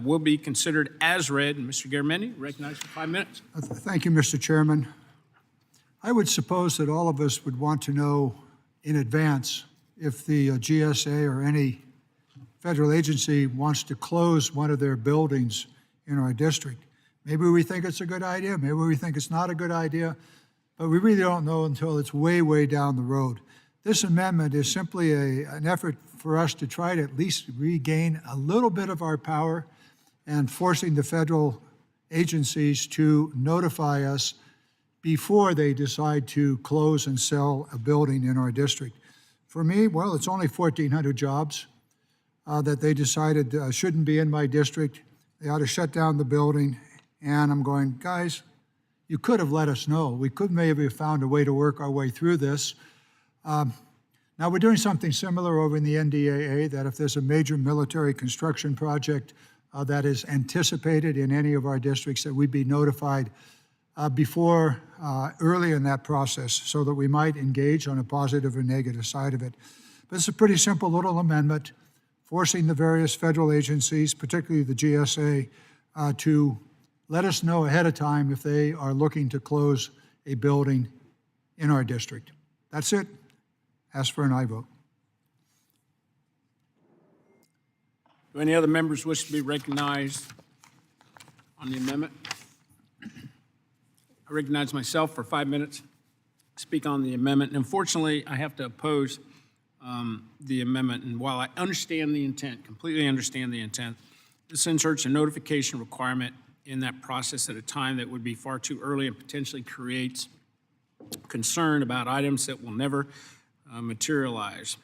will be considered as read. And Mr. Garamendi, recognized for 5 minutes. Thank you, Mr. Chairman. I would suppose that all of us would want to know in advance if the GSA or any federal agency wants to close one of their buildings in our district. Maybe we think it's a good idea, maybe we think it's not a good idea, but we really don't know until it's way, way down the road. This amendment is simply an effort for us to try to at least regain a little bit of our power and forcing the federal agencies to notify us before they decide to close and sell a building in our district. For me, well, it's only 1,400 jobs that they decided shouldn't be in my district. They ought to shut down the building. And I'm going, guys, you could have let us know. We could maybe have found a way to work our way through this. Now, we're doing something similar over in the NDAA, that if there's a major military construction project that is anticipated in any of our districts, that we'd be notified before early in that process so that we might engage on a positive or negative side of it. But it's a pretty simple little amendment forcing the various federal agencies, particularly the GSA, to let us know ahead of time if they are looking to close a building in our district. That's it. Ask for an aye vote. Do any other members wish to be recognized on the amendment? I recognize myself for 5 minutes, speak on the amendment. And unfortunately, I have to oppose the amendment. And while I understand the intent, completely understand the intent, this inserts a notification requirement in that process at a time that would be far too early and potentially creates concern about items that will never materialize.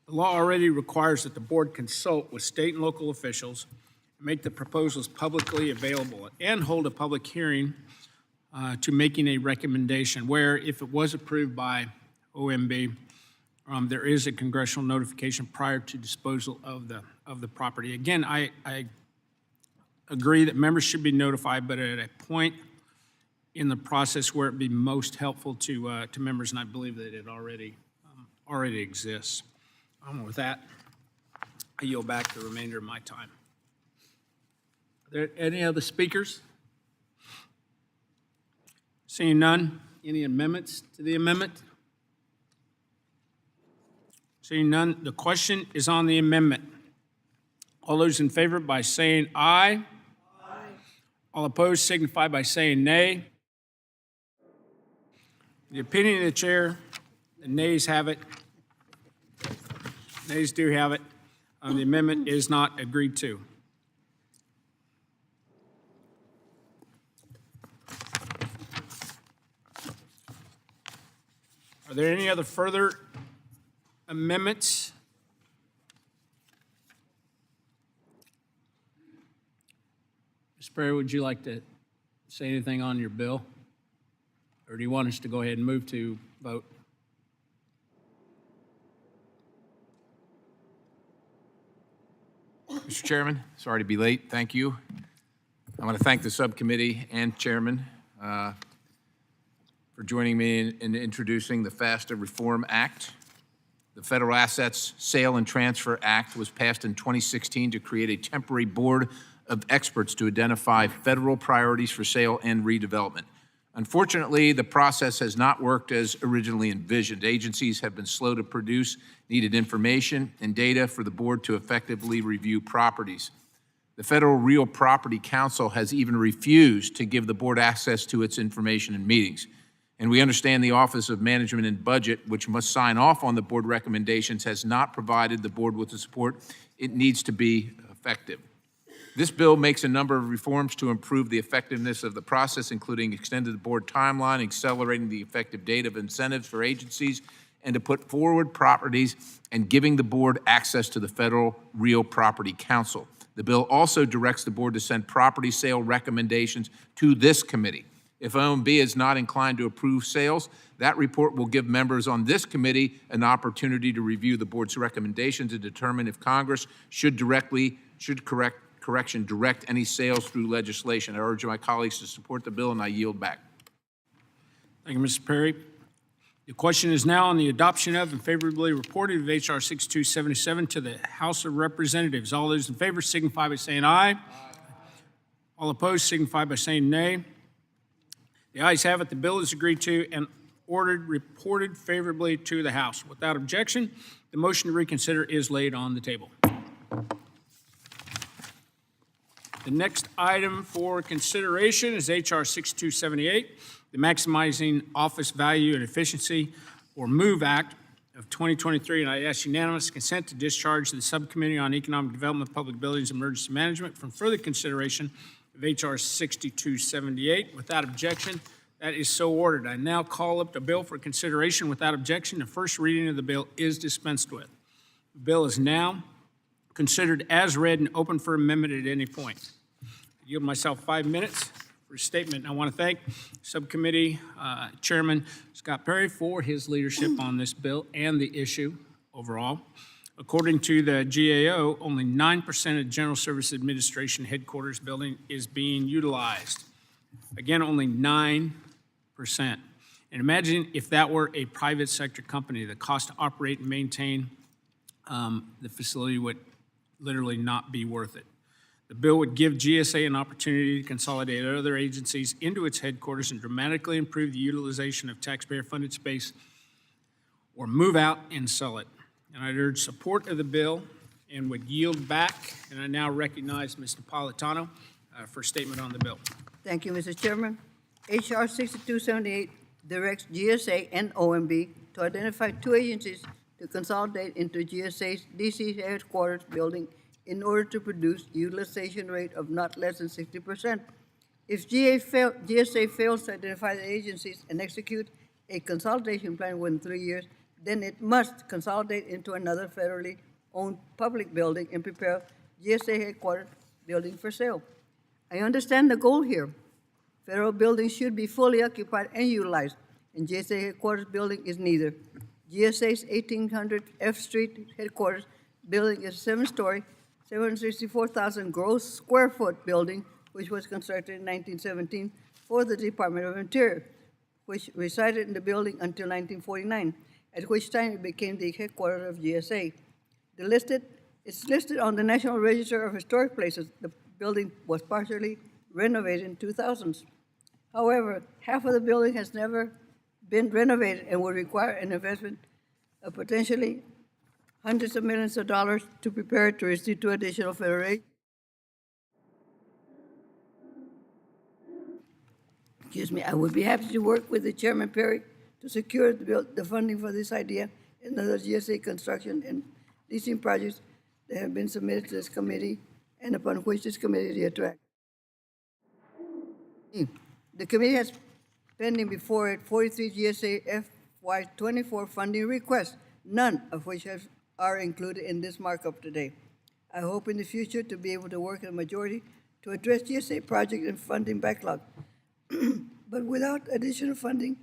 The law already requires that the board consult with state and local officials, make the proposals publicly available, and hold a public hearing to making a recommendation where, if it was approved by OMB, there is a congressional notification prior to disposal of the property. Again, I agree that members should be notified, but at a point in the process where it'd be most helpful to members, and I believe that it already exists. With that, I yield back the remainder of my time. Are there any other speakers? Seeing none, any amendments to the amendment? Seeing none, the question is on the amendment. All those in favor by saying aye. Aye. All opposed signify by saying nay. The opinion of the chair, the nays have it. Nays do have it. The amendment is not agreed to. Are there any other further amendments? Mr. Perry, would you like to say anything on your bill? Or do you want us to go ahead and move to vote? Mr. Chairman, sorry to be late. Thank you. I want to thank the subcommittee and chairman for joining me in introducing the FASTA Reform Act. The Federal Assets Sale and Transfer Act was passed in 2016 to create a temporary board of experts to identify federal priorities for sale and redevelopment. Unfortunately, the process has not worked as originally envisioned. Agencies have been slow to produce needed information and data for the board to effectively review properties. The Federal Real Property Council has even refused to give the board access to its information in meetings. And we understand the Office of Management and Budget, which must sign off on the board recommendations, has not provided the board with the support it needs to be effective. This bill makes a number of reforms to improve the effectiveness of the process, including extended the board timeline, accelerating the effective date of incentives for agencies, and to put forward properties and giving the board access to the Federal Real Property Council. The bill also directs the board to send property sale recommendations to this committee. If OMB is not inclined to approve sales, that report will give members on this committee an opportunity to review the board's recommendations and determine if Congress should direct any sales through legislation. I urge my colleagues to support the bill, and I yield back. Thank you, Mr. Perry. The question is now on the adoption of and favorably reported of H.R. 6277 to the House of Representatives. All those in favor signify by saying aye. Aye. All opposed signify by saying nay. The ayes have it. The bill is agreed to and reported favorably to the House. Without objection, the motion to reconsider is laid on the table. The next item for consideration is H.R. 6278, the Maximizing Office Value and Efficiency, or MOVE Act of 2023, and I ask unanimous consent to discharge the Subcommittee on Economic Development, Public Buildings, and Emergency Management from further consideration of H.R. 6278. Without objection, that is so ordered. I now call up the bill for consideration. Without objection, the first reading of the bill is dispensed with. The bill is now considered as read and open for amendment at any point. I yield myself 5 minutes for a statement. I want to thank Subcommittee Chairman Scott Perry for his leadership on this bill and the issue overall. According to the GAO, only 9% of General Service Administration headquarters building is being utilized. Again, only 9%. And imagine if that were a private sector company, the cost to operate and maintain the facility would literally not be worth it. The bill would give GSA an opportunity to consolidate other agencies into its headquarters and dramatically improve the utilization of taxpayer-funded space or move out and sell it. And I'd urge support of the bill and would yield back. And I now recognize Ms. Napolitano for a statement on the bill. Thank you, Mr. Chairman. H.R. 6278 directs GSA and OMB to identify two agencies to consolidate into GSA's DC headquarters building in order to produce utilization rate of not less than 60%. If GSA fails to identify the agencies and execute a consolidation plan within 3 years, then it must consolidate into another federally owned public building and prepare GSA headquarters building for sale. I understand the goal here. Federal buildings should be fully occupied and utilized, and GSA headquarters building is neither. GSA's 1800 F Street headquarters building is a 7-story, 764,000 gross square foot building, which was constructed in 1917 for the Department of Interior, which resided in the building until 1949, at which time it became the headquarters of GSA. It's listed on the National Register of Historic Places. The building was partially renovated in 2000s. However, half of the building has never been renovated and would require an investment of potentially hundreds of millions of dollars to prepare it to receive two additional federal aid. I would be happy to work with the Chairman Perry to secure the funding for this idea and other GSA construction and leasing projects that have been submitted to this committee and upon which this committee attracts. The committee has pending before it 43 GSA FY24 funding requests, none of which are included in this markup today. I hope in the future to be able to work in a majority to address GSA project and funding backlog. But without additional funding,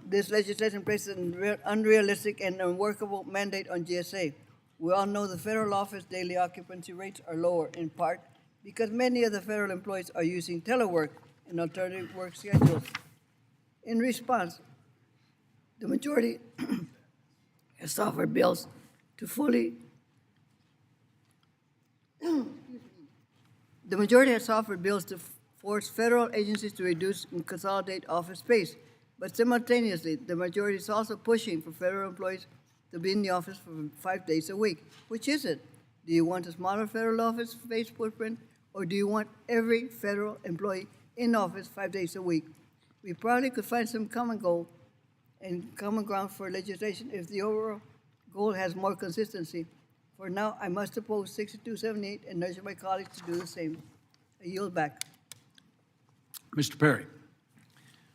this legislation places an unrealistic and unworkable mandate on GSA. We all know the federal office daily occupancy rates are lower, in part because many of the federal employees are using telework and alternative work schedules. In response, the majority has offered bills to force federal agencies to reduce and consolidate office space. But simultaneously, the majority is also pushing for federal employees to be in the office for 5 days a week. Which is it? Do you want a smaller federal office space footprint, or do you want every federal employee in office 5 days a week? We probably could find some common goal and common ground for legislation if the overall goal has more consistency. For now, I must oppose 6278 and urge my colleagues to do the same. I yield back. Mr. Perry.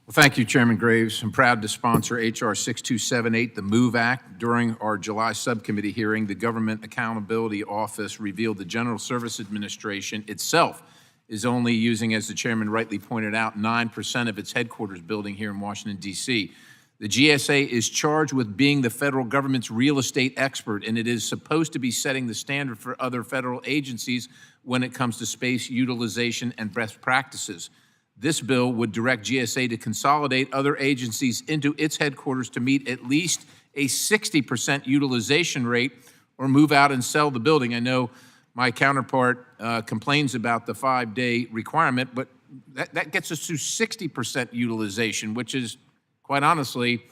Well, thank you, Chairman Graves. I'm proud to sponsor H.R. 6278, the MOVE Act. During our July subcommittee hearing, the Government Accountability Office revealed the General Service Administration itself is only using, as the chairman rightly pointed out, 9% of its headquarters building here in Washington, D.C. The GSA is charged with being the federal government's real estate expert, and it is supposed to be setting the standard for other federal agencies when it comes to space utilization and best practices. This bill would direct GSA to consolidate other agencies into its headquarters to meet at least a 60% utilization rate or move out and sell the building. I know my counterpart complains about the 5-day requirement, but that gets us to 60% utilization, which is, quite honestly,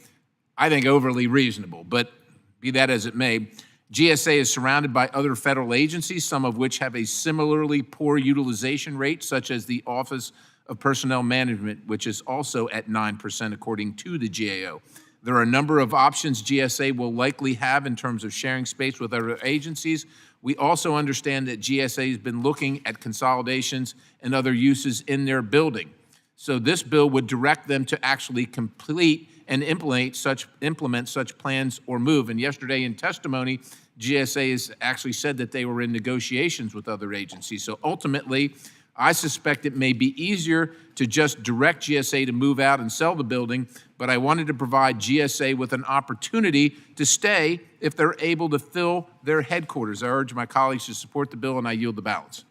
I think overly reasonable. But be that as it may, GSA is surrounded by other federal agencies, some of which have a similarly poor utilization rate, such as the Office of Personnel Management, which is also at 9% according to the GAO. There are a number of options GSA will likely have in terms of sharing space with other agencies. We also understand that GSA has been looking at consolidations and other uses in their building. So this bill would direct them to actually complete and implement such plans or move. And yesterday in testimony, GSA has actually said that they were in negotiations with other agencies. So ultimately, I suspect it may be easier to just direct GSA to move out and sell the building, but I wanted to provide GSA with an opportunity to stay if they're able to fill their headquarters. I urge my colleagues to support the bill, and I yield the balance.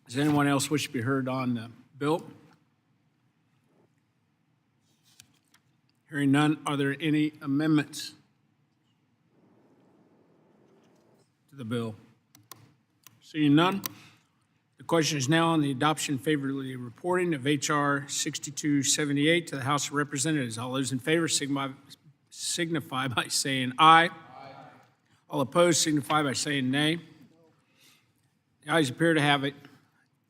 Does anyone else wish to be heard on the bill? Hearing none, are there any amendments to to the bill? Seeing none, the question is now on the adoption favorably reporting of H.R. 6278 to the House of Representatives. All those in favor signify by saying aye. All opposed signify by saying nay. The ayes appear to have it.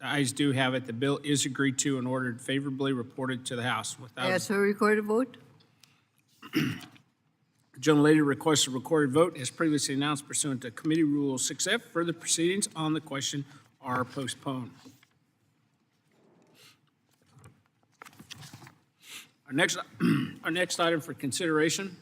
The ayes do have it. The bill is agreed to and ordered favorably reported to the House. Without As for recorded vote, the gentlelady requests a recorded vote as previously announced pursuant to Committee Rule 6F. Further proceedings on the question are postponed. Our next item for consideration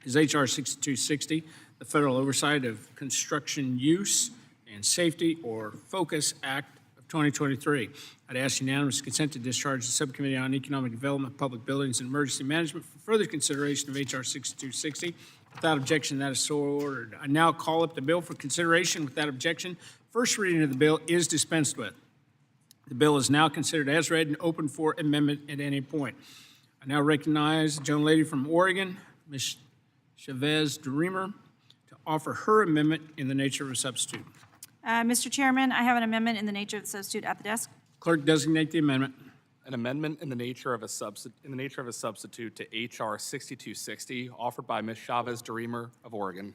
is H.R. 6260, the Federal Oversight of Construction Use and Safety, or FOCUS Act of 2023. I'd ask unanimous consent to discharge the Subcommittee on Economic Development, Public Buildings, and Emergency Management for further consideration of H.R. 6260. Without objection, that is so ordered. I now call up the bill for consideration. Without objection, first reading of the bill is dispensed with. The bill is now considered as read and open for amendment at any point. I now recognize the gentlelady from Oregon, Ms. Chavez DeReamer, to offer her amendment in the nature of a substitute. Mr. Chairman, I have an amendment in the nature of the substitute at the desk. Clerk, designate the amendment. An amendment in the nature of a substitute to H.R. 6260, offered by Ms. Chavez DeReamer of Oregon.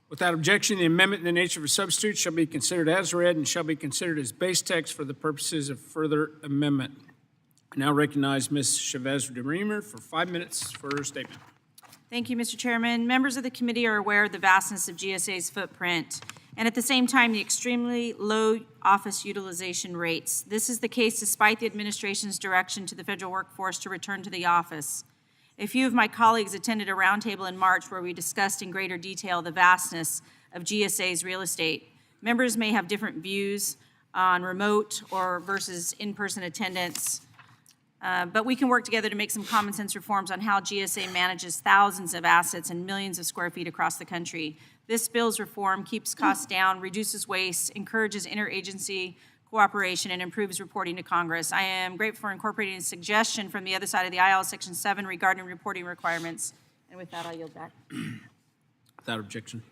Without objection, the amendment in the nature of a substitute shall be considered as read and shall be considered as base text for the purposes of further amendment. I now recognize Ms. Chavez DeReamer for 5 minutes for her statement. Thank you, Mr. Chairman. Members of the committee are aware of the vastness of GSA's footprint and at the same time the extremely low office utilization rates. This is the case despite the administration's direction to the federal workforce to return to the office. A few of my colleagues attended a roundtable in March where we discussed in greater detail the vastness of GSA's real estate. Members may have different views on remote or versus in-person attendance, but we can work together to make some common sense reforms on how GSA manages thousands of assets and millions of square feet across the country. This bill's reform keeps costs down, reduces waste, encourages interagency cooperation, and improves reporting to Congress. I am grateful for incorporating a suggestion from the other side of the aisle, Section 7, regarding reporting requirements. And with that, I'll yield back. Without objection.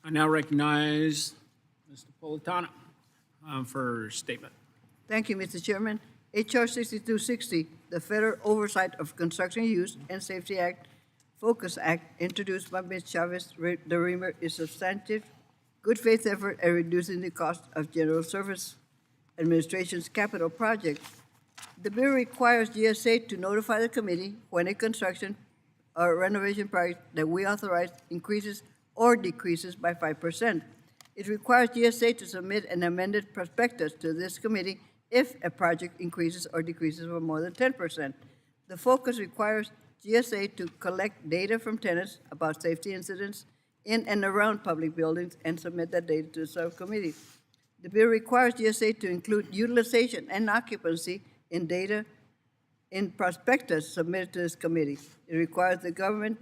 I now recognize Ms. Napolitano for her statement. thank you, Mr. Chairman. H.R. 6260, the Federal Oversight of Construction Use and Safety Act, FOCUS Act, introduced by Ms. Chavez DeReamer, is substantive, good faith effort at reducing the cost of General Service Administration's capital project. The bill requires GSA to notify the committee when a construction or renovation project that we authorize increases or decreases by 5%. It requires GSA to submit an amended prospectus to this committee if a project increases or decreases by more than 10%. The focus requires GSA to collect data from tenants about safety incidents in and around public buildings and submit that data to the subcommittee. The bill requires GSA to include utilization and occupancy in data in prospectus submitted to this committee. It requires the Government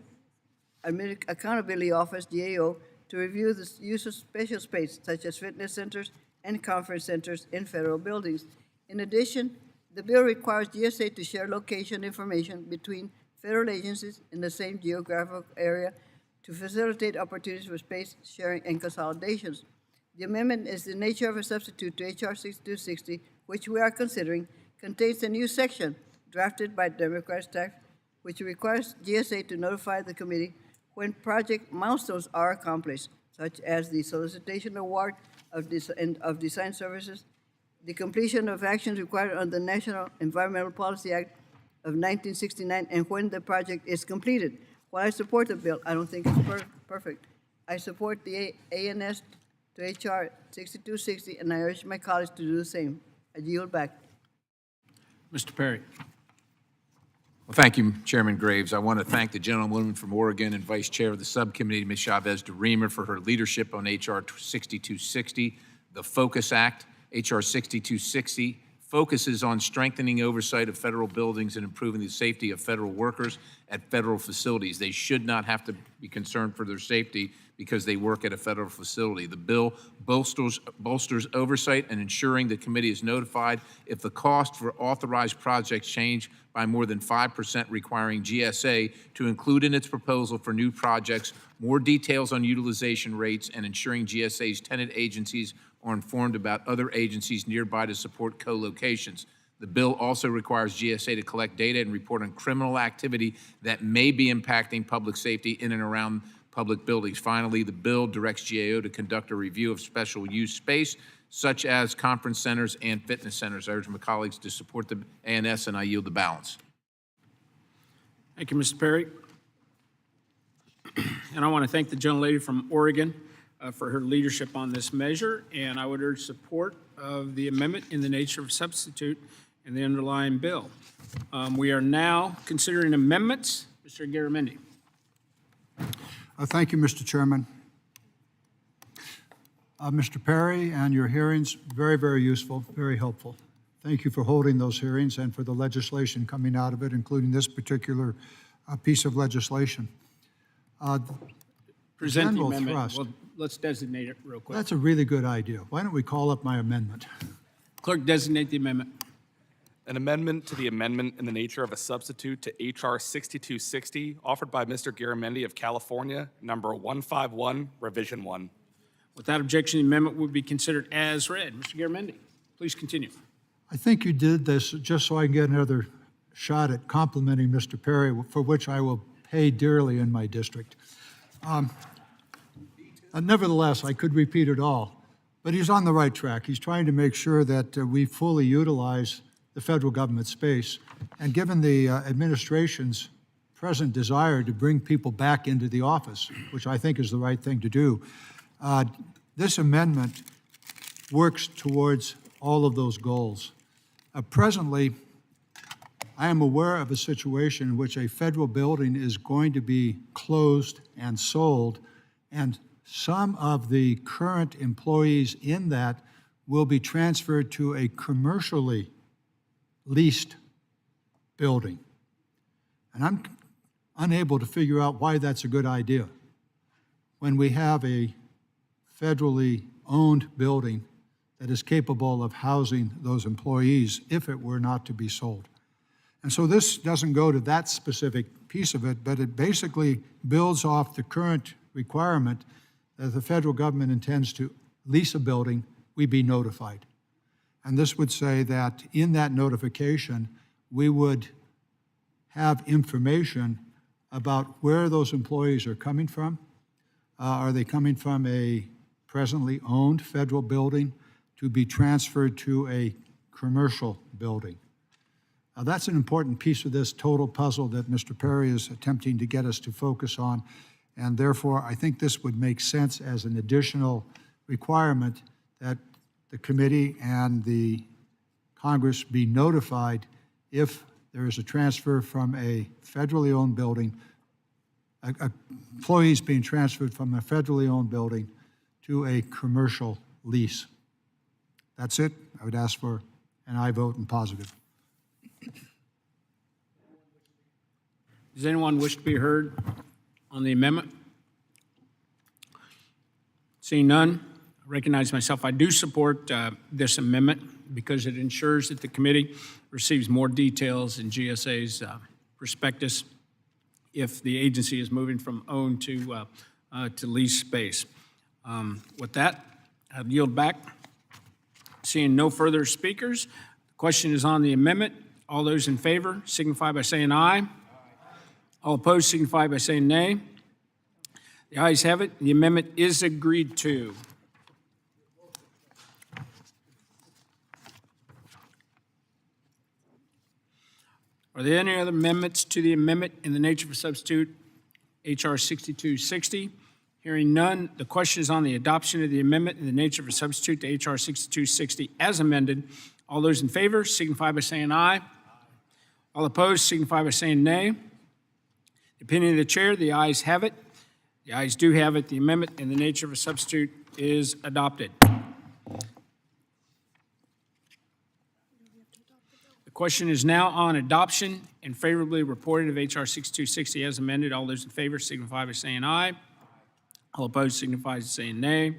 Accountability Office, GAO, to review the use of special space such as fitness centers and conference centers in federal buildings. In addition, the bill requires GSA to share location information between federal agencies in the same geographic area to facilitate opportunities for space sharing and consolidations. The amendment is the nature of a substitute to H.R. 6260, which we are considering, contains a new section drafted by Democrat staff, which requires GSA to notify the committee when project milestones are accomplished, such as the solicitation award of design services, the completion of actions required under the National Environmental Policy Act of 1969, and when the project is completed. While I support the bill, I don't think it's perfect. I support the ANS to H.R. 6260, and I urge my colleagues to do the same. I yield back. Mr. Perry. Well, thank you, Chairman Graves. I want to thank the gentlewoman from Oregon and Vice Chair of the subcommittee, Ms. Chavez DeReamer, for her leadership on H.R. 6260, the FOCUS Act. H.R. 6260 focuses on strengthening oversight of federal buildings and improving the safety of federal workers at federal facilities. They should not have to be concerned for their safety because they work at a federal facility. The bill bolsters oversight and ensuring the committee is notified if the cost for authorized projects change by more than 5%, requiring GSA to include in its proposal for new projects more details on utilization rates and ensuring GSA's tenant agencies are informed about other agencies nearby to support co-locations. The bill also requires GSA to collect data and report on criminal activity that may be impacting public safety in and around public buildings. Finally, the bill directs GAO to conduct a review of special use space, such as conference centers and fitness centers. I urge my colleagues to support the ANS, and I yield the balance. Thank you, Mr. Perry. And I want to thank the gentlelady from Oregon for her leadership on this measure, and I would urge support of the amendment in the nature of substitute in the underlying bill. We are now considering amendments. Mr. Garamendi. Thank you, Mr. Chairman. Mr. Perry, and your hearings, very, very useful, very helpful. Thank you for holding those hearings and for the legislation coming out of it, including this particular piece of legislation. Present the general amendment. thrust. Well, let's designate it real quick. That's a really good idea. Why don't we call up my amendment? Clerk, designate the amendment. An amendment to the amendment in the nature of a substitute to H.R. 6260, offered by Mr. Garamendi of California, number 151, revision 1. Without objection, the amendment would be considered as read. Mr. Garamendi, please continue. I think you did this just so I can get another shot at complimenting Mr. Perry, for which I will pay dearly in my district. Nevertheless, I could repeat it all, but he's on the right track. He's trying to make sure that we fully utilize the federal government space. And given the administration's present desire to bring people back into the office, which I think is the right thing to do, this amendment works towards all of those goals. Presently, I am aware of a situation in which a federal building is going to be closed and sold, and some of the current employees in that will be transferred to a commercially leased building. And I'm unable to figure out why that's a good idea when we have a federally owned building that is capable of housing those employees if it were not to be sold. And so this doesn't go to that specific piece of it, but it basically builds off the current requirement that the federal government intends to lease a building, we be notified. And this would say that in that notification, we would have information about where those employees are coming from. Are they coming from a presently owned federal building to be transferred to a commercial building? That's an important piece of this total puzzle that Mr. Perry is attempting to get us to focus on, and therefore I think this would make sense as an additional requirement that the committee and the Congress be notified if there is a transfer from a federally owned building, employees being transferred from a federally owned building to a commercial lease. That's it. I would ask for an aye vote and positive. Does anyone wish to be heard on the amendment? Seeing none, I recognize myself. I do support this amendment because it ensures that the committee receives more details in GSA's prospectus if the agency is moving from owned to lease space. With that, I'll yield back. Seeing no further speakers, the question is on the amendment. All those in favor signify by saying aye. All opposed signify by saying nay. The ayes have it. The amendment is agreed to. Are there any other amendments to the amendment in the nature of a substitute, H.R. 6260? Hearing none, the question is on the adoption of the amendment in the nature of a substitute to H.R. 6260 as amended. All those in favor signify by saying aye. All opposed signify by saying nay. The opinion of the chair, the ayes have it. The ayes do have it. The amendment in the nature of a substitute is adopted. Question is now on adoption and favorably reported of H.R. 6260 as amended. All those in favor signify by saying aye. All opposed signify by saying nay. In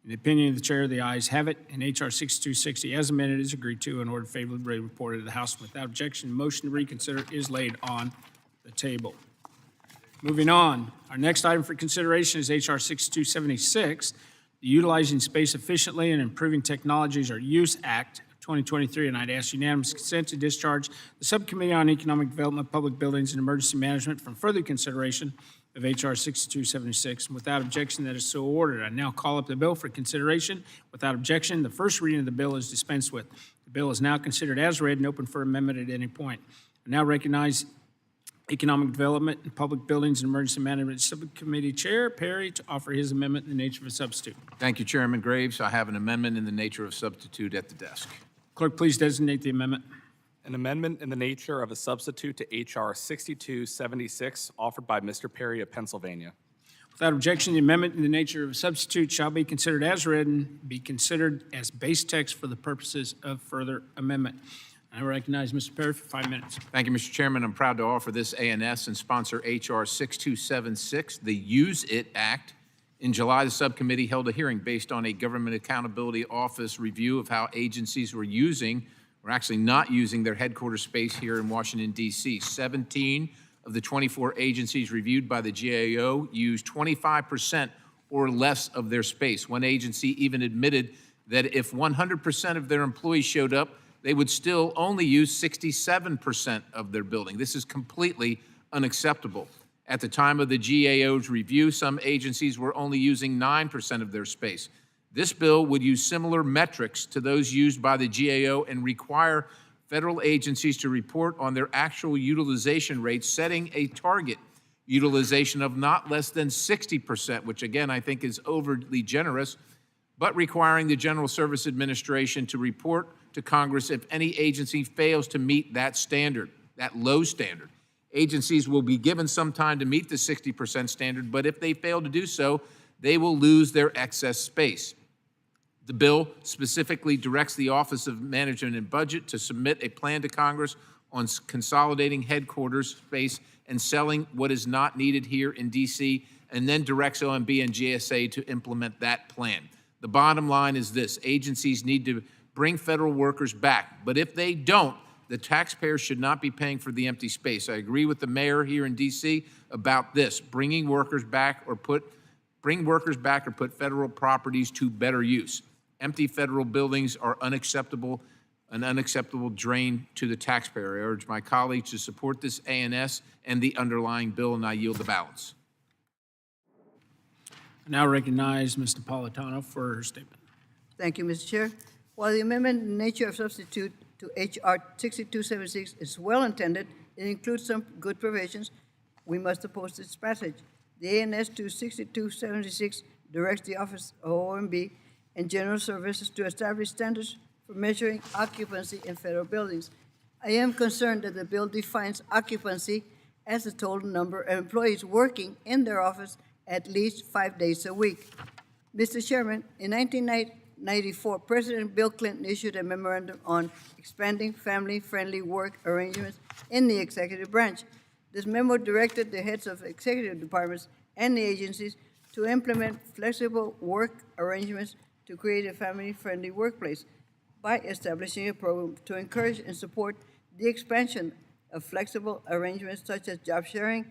the opinion of the chair, the ayes have it, and H.R. 6260 as amended is agreed to and ordered favorably reported to the House without objection. Motion to reconsider is laid on the table. Moving on, our next item for consideration is H.R. 6276, the Utilizing Space Efficiently and Improving Technologies or Use Act of 2023, and I'd ask unanimous consent to discharge the Subcommittee on Economic Development, Public Buildings, and Emergency Management from further consideration of H.R. 6276. And without objection, that is so ordered. I now call up the bill for consideration. Without objection, the first reading of the bill is dispensed with. The bill is now considered as read and open for amendment at any point. I now recognize Economic Development and Public Buildings and Emergency Management Subcommittee Chair Perry to offer his amendment in the nature of a substitute. Thank you, Chairman Graves. I have an amendment in the nature of substitute at the desk. Clerk, please designate the amendment. An amendment in the nature of a substitute to H.R. 6276 offered by Mr. Perry of Pennsylvania. Without objection, the amendment in the nature of a substitute shall be considered as read and be considered as base text for the purposes of further amendment. I recognize Mr. Perry for 5 minutes. Thank you, Mr. Chairman. I'm proud to offer this ANS and sponsor H.R. 6276, the Use It Act. In July, the subcommittee held a hearing based on a Government Accountability Office review of how agencies were actually not using their headquarters space here in Washington, D.C. 17 of the 24 agencies reviewed by the GAO used 25% or less of their space. One agency even admitted that if 100% of their employees showed up, they would still only use 67% of their building. This is completely unacceptable. At the time of the GAO's review, some agencies were only using 9% of their space. This bill would use similar metrics to those used by the GAO and require federal agencies to report on their actual utilization rates, setting a target utilization of not less than 60%, which again I think is overly generous, but requiring the General Service Administration to report to Congress if any agency fails to meet that standard, that low standard. Agencies will be given some time to meet the 60% standard, but if they fail to do so, they will lose their excess space. The bill specifically directs the Office of Management and Budget to submit a plan to Congress on consolidating headquarters space and selling what is not needed here in D.C., and then directs OMB and GSA to implement that plan. The bottom line is this: agencies need to bring federal workers back, but if they don't, the taxpayers should not be paying for the empty space. I agree with the mayor here in D.C. about this: bring workers back or put federal properties to better use. Empty federal buildings are an unacceptable drain to the taxpayer. I urge my colleagues to support this ANS and the underlying bill, and I yield the balance. I now recognize Ms. Napolitano for her statement. Thank you, Mr. Chair. While the amendment in nature of substitute to H.R. 6276 is well intended, it includes some good provisions. We must oppose its passage. The ANS to 6276 directs the Office of OMB and General Services to establish standards for measuring occupancy in federal buildings. I am concerned that the bill defines occupancy as the total number of employees working in their office at least 5 days a week. Mr. Chairman, in 1994, President Bill Clinton issued a memorandum on expanding family-friendly work arrangements in the executive branch. This memo directed the heads of executive departments and the agencies to implement flexible work arrangements to create a family-friendly workplace by establishing a program to encourage and support the expansion of flexible arrangements such as job sharing,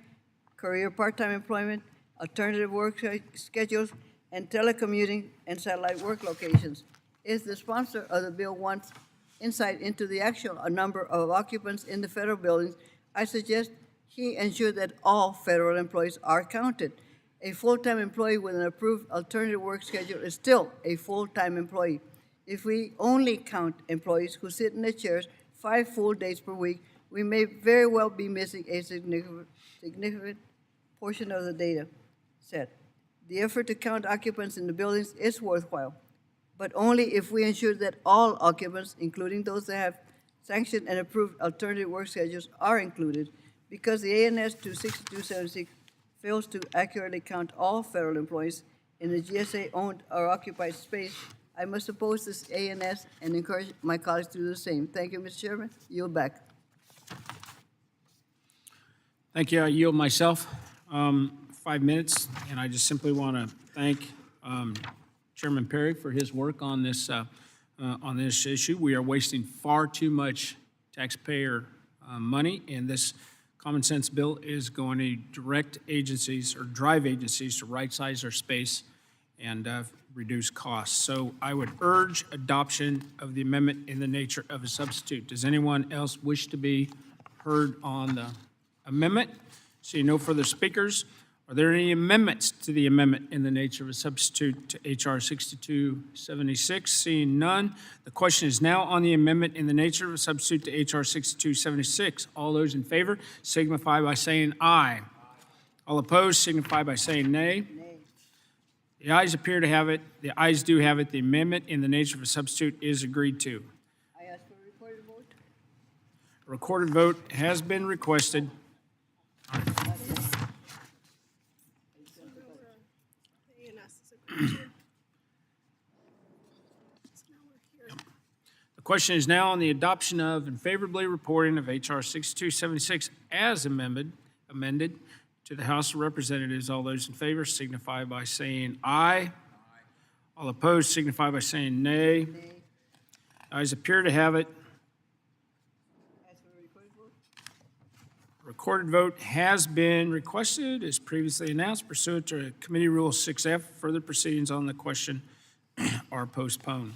career part-time employment, alternative work schedules, and telecommuting and satellite work locations. If the sponsor of the bill wants insight into the actual number of occupants in the federal buildings, I suggest he ensure that all federal employees are counted. A full-time employee with an approved alternative work schedule is still a full-time employee. If we only count employees who sit in their chairs 5 full days per week, we may very well be missing a significant portion of the data set. The effort to count occupants in the buildings is worthwhile, but only if we ensure that all occupants, including those that have sanctioned and approved alternative work schedules, are included. Because the ANS to 6276 fails to accurately count all federal employees in the GSA-owned or occupied space, I must oppose this ANS and encourage my colleagues to do the same. Thank you, Mr. Chairman. Yield back. Thank you. I yield myself 5 minutes, and I just simply want to thank Chairman Perry for his work on this issue. We are wasting far too much taxpayer money, and this common sense bill is going to direct agencies or drive agencies to right-size their space and reduce costs. So I would urge adoption of the amendment in the nature of a substitute. Does anyone else wish to be heard on the amendment? Seeing no further speakers, are there any amendments to the amendment in the nature of a substitute to H.R. 6276? Seeing none, the question is now on the amendment in the nature of a substitute to H.R. 6276. All those in favor signify by saying aye. All opposed signify by saying nay. The ayes appear to have it. The ayes do have it. The amendment in the nature of a substitute is agreed to. I ask for a recorded vote. A recorded vote has been requested. The ANS is agreed to. So now we're here. The question is now on the adoption of and favorably reporting of H.R. 6276 as amended to the House of Representatives. All those in favor signify by saying aye. All opposed signify by saying nay. Ayes appear to have it. Ask for a recorded vote. Recorded vote has been requested as previously announced pursuant to Committee Rule 6F. Further proceedings on the question are postponed.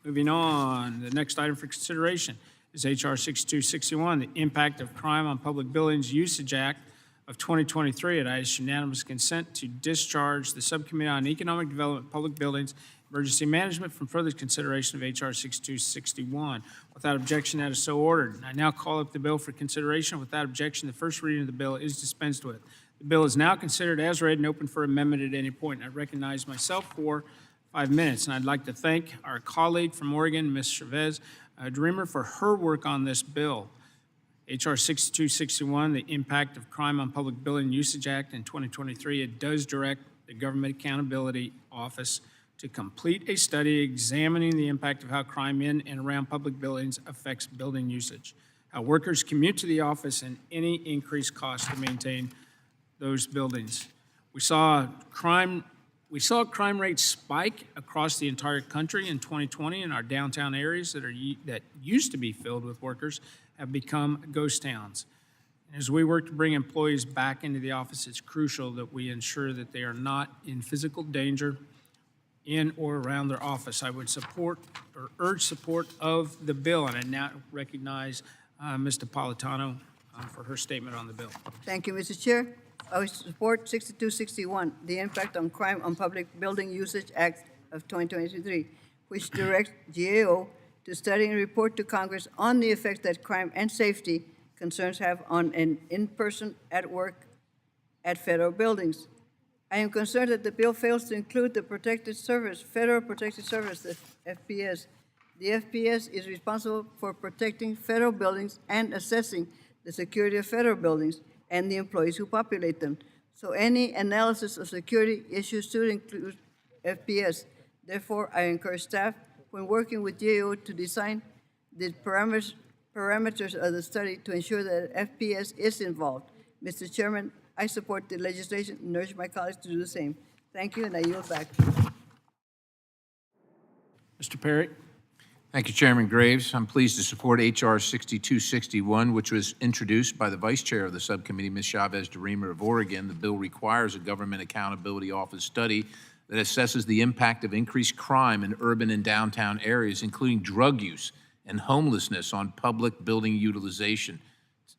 Moving on, the next item for consideration is H.R. 6261, the Impact of Crime on Public Buildings Usage Act of 2023. It is unanimous consent to discharge the Subcommittee on Economic Development, Public Buildings, Emergency Management from further consideration of H.R. 6261. Without objection, that is so ordered. I now call up the bill for consideration. Without objection, the first reading of the bill is dispensed with. The bill is now considered as read and open for amendment at any point. I recognize myself for 5 minutes, and I'd like to thank our colleague from Oregon, Ms. Chavez Dreamer, for her work on this bill. H.R. 6261, the Impact of Crime on Public Building Usage Act in 2023, it does direct the Government Accountability Office to complete a study examining the impact of how crime in and around public buildings affects building usage, how workers commute to the office, and any increased cost to maintain those buildings. We saw crime rates spike across the entire country in 2020 in our downtown areas that used to be filled with workers have become ghost towns. As we work to bring employees back into the office, it's crucial that we ensure that they are not in physical danger in or around their office. I would support or urge support of the bill, and I now recognize Ms. Napolitano for her statement on the bill. Thank you, Mr. Chair. I would support 6261, the Impact on Crime on Public Building Usage Act of 2023, which directs GAO to study and report to Congress on the effects that crime and safety concerns have on an in-person at work at federal buildings. I am concerned that the bill fails to include the Protected Service, Federal Protected Service, the FPS. The FPS is responsible for protecting federal buildings and assessing the security of federal buildings and the employees who populate them. So any analysis of security issues should include FPS. Therefore, I encourage staff, when working with GAO, to design the parameters of the study to ensure that FPS is involved. Mr. Chairman, I support the legislation and urge my colleagues to do the same. Thank you, and I yield back. Mr. Perry? Thank you, Chairman Graves. I'm pleased to support H.R. 6261, which was introduced by the Vice Chair of the Subcommittee, Ms. Chavez DeRemer of Oregon. The bill requires a Government Accountability Office study that assesses the impact of increased crime in urban and downtown areas, including drug use and homelessness, on public building utilization.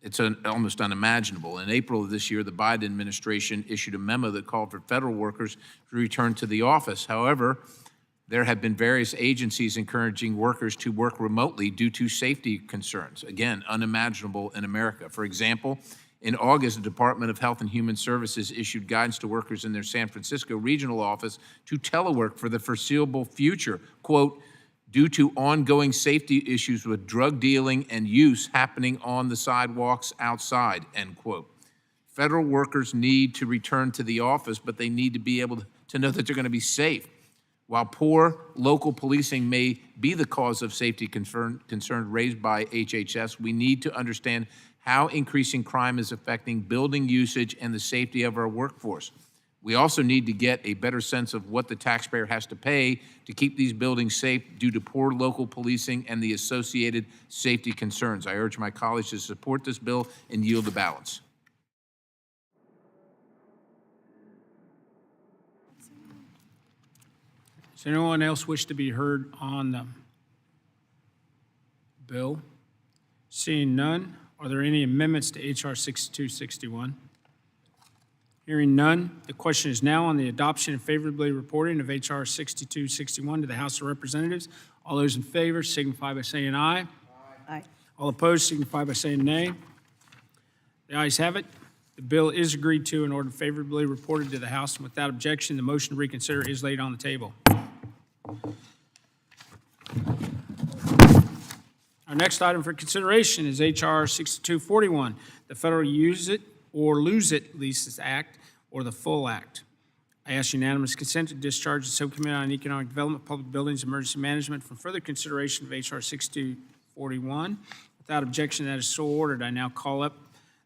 It's almost unimaginable. In April of this year, the Biden administration issued a memo that called for federal workers to return to the office. However, there have been various agencies encouraging workers to work remotely due to safety concerns. Again, unimaginable in America. For example, in August, the Department of Health and Human Services issued guidance to workers in their San Francisco regional office to telework for the foreseeable future, quote, due to ongoing safety issues with drug dealing and use happening on the sidewalks outside, end quote. Federal workers need to return to the office, but they need to be able to know that they're going to be safe. While poor local policing may be the cause of safety concern raised by HHS, we need to understand how increasing crime is affecting building usage and the safety of our workforce. We also need to get a better sense of what the taxpayer has to pay to keep these buildings safe due to poor local policing and the associated safety concerns. I urge my colleagues to support this bill and yield the balance. Does anyone else wish to be heard on the bill? Seeing none, are there any amendments to H.R. 6261? Hearing none, the question is now on the adoption and favorably reporting of H.R. 6261 to the House of Representatives. All those in favor signify by saying aye. Aye. All opposed signify by saying nay. The ayes have it. The bill is agreed to and ordered favorably reported to the House, and without objection, the motion to reconsider is laid on the table. Our next item for consideration is H.R. 6241, the Federal Use It or Lose It Leases Act, or the Full Act. I ask unanimous consent to discharge the Subcommittee on Economic Development, Public Buildings, and Emergency Management from further consideration of H.R. 6241. Without objection, that is so ordered. I now call up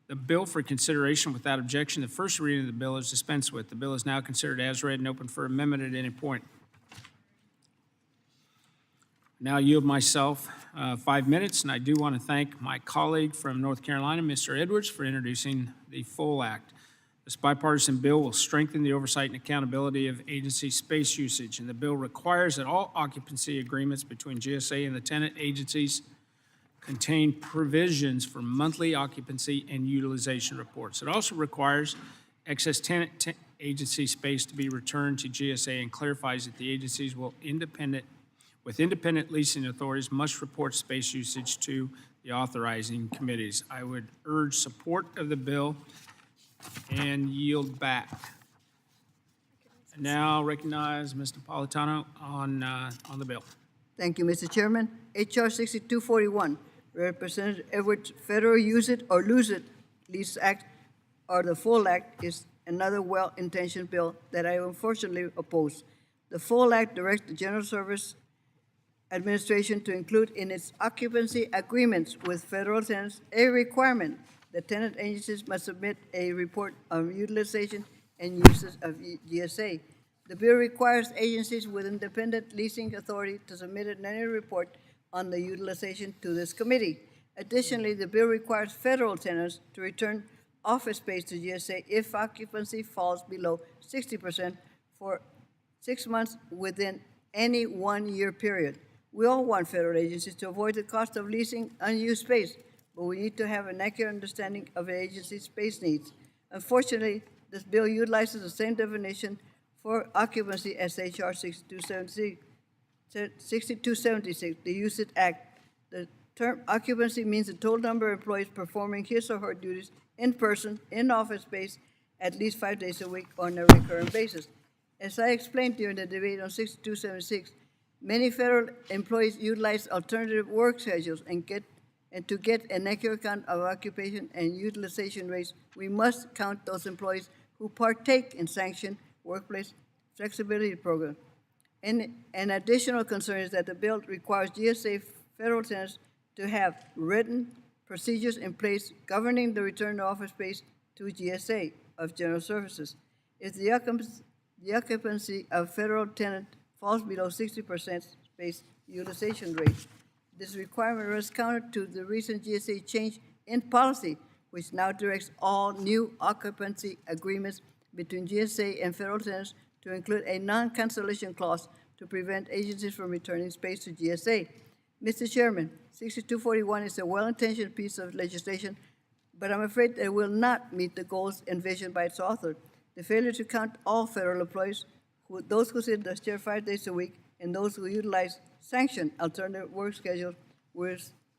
the bill for consideration without objection. The first reading of the bill is dispensed with. The bill is now considered as read and open for amendment at any point. Now yield myself 5 minutes, and I do want to thank my colleague from North Carolina, Mr. Edwards, for introducing the Full Act. This bipartisan bill will strengthen the oversight and accountability of agency space usage, and the bill requires that all occupancy agreements between GSA and the tenant agencies contain provisions for monthly occupancy and utilization reports. It also requires excess tenant agency space to be returned to GSA and clarifies that the agencies will independent leasing authorities must report space usage to the authorizing committees. I would urge support of the bill and yield back. I now recognize Mr. Napolitano on the bill. Thank you, Mr. Chairman. H.R. 6241, Representative Edwards' Federal Use It or Lose It Lease Act, or the Full Act, is another well-intentioned bill that I unfortunately oppose. The Full Act directs the General Service Administration to include in its occupancy agreements with federal tenants a requirement that tenant agencies must submit a report on utilization and uses of GSA. The bill requires agencies with independent leasing authority to submit an annual report on the utilization to this committee. Additionally, the bill requires federal tenants to return office space to GSA if occupancy falls below 60% for 6 months within any 1 year period. We all want federal agencies to avoid the cost of leasing unused space, but we need to have an accurate understanding of the agency's space needs. Unfortunately, this bill utilizes the same definition for occupancy as H.R. 6276, the Use It Act. The term occupancy means the total number of employees performing his or her duties in person, in office space, at least 5 days a week on a recurrent basis. As I explained during the debate on 6276, many federal employees utilize alternative work schedules and to get an accurate count of occupation and utilization rates, we must count those employees who partake in sanctioned workplace flexibility programs. And an additional concern is that the bill requires GSA federal tenants to have written procedures in place governing the return of office space to GSA of General Services. If the occupancy of federal tenant falls below 60% space utilization rate, this requirement runs counter to the recent GSA change in policy, which now directs all new occupancy agreements between GSA and federal tenants to include a non-cancellation clause to prevent agencies from returning space to GSA. Mr. Chairman, 6241 is a well-intentioned piece of legislation, but I'm afraid it will not meet the goals envisioned by its author. The failure to count all federal employees, those who sit in the chair 5 days a week, and those who utilize sanctioned alternative work schedules will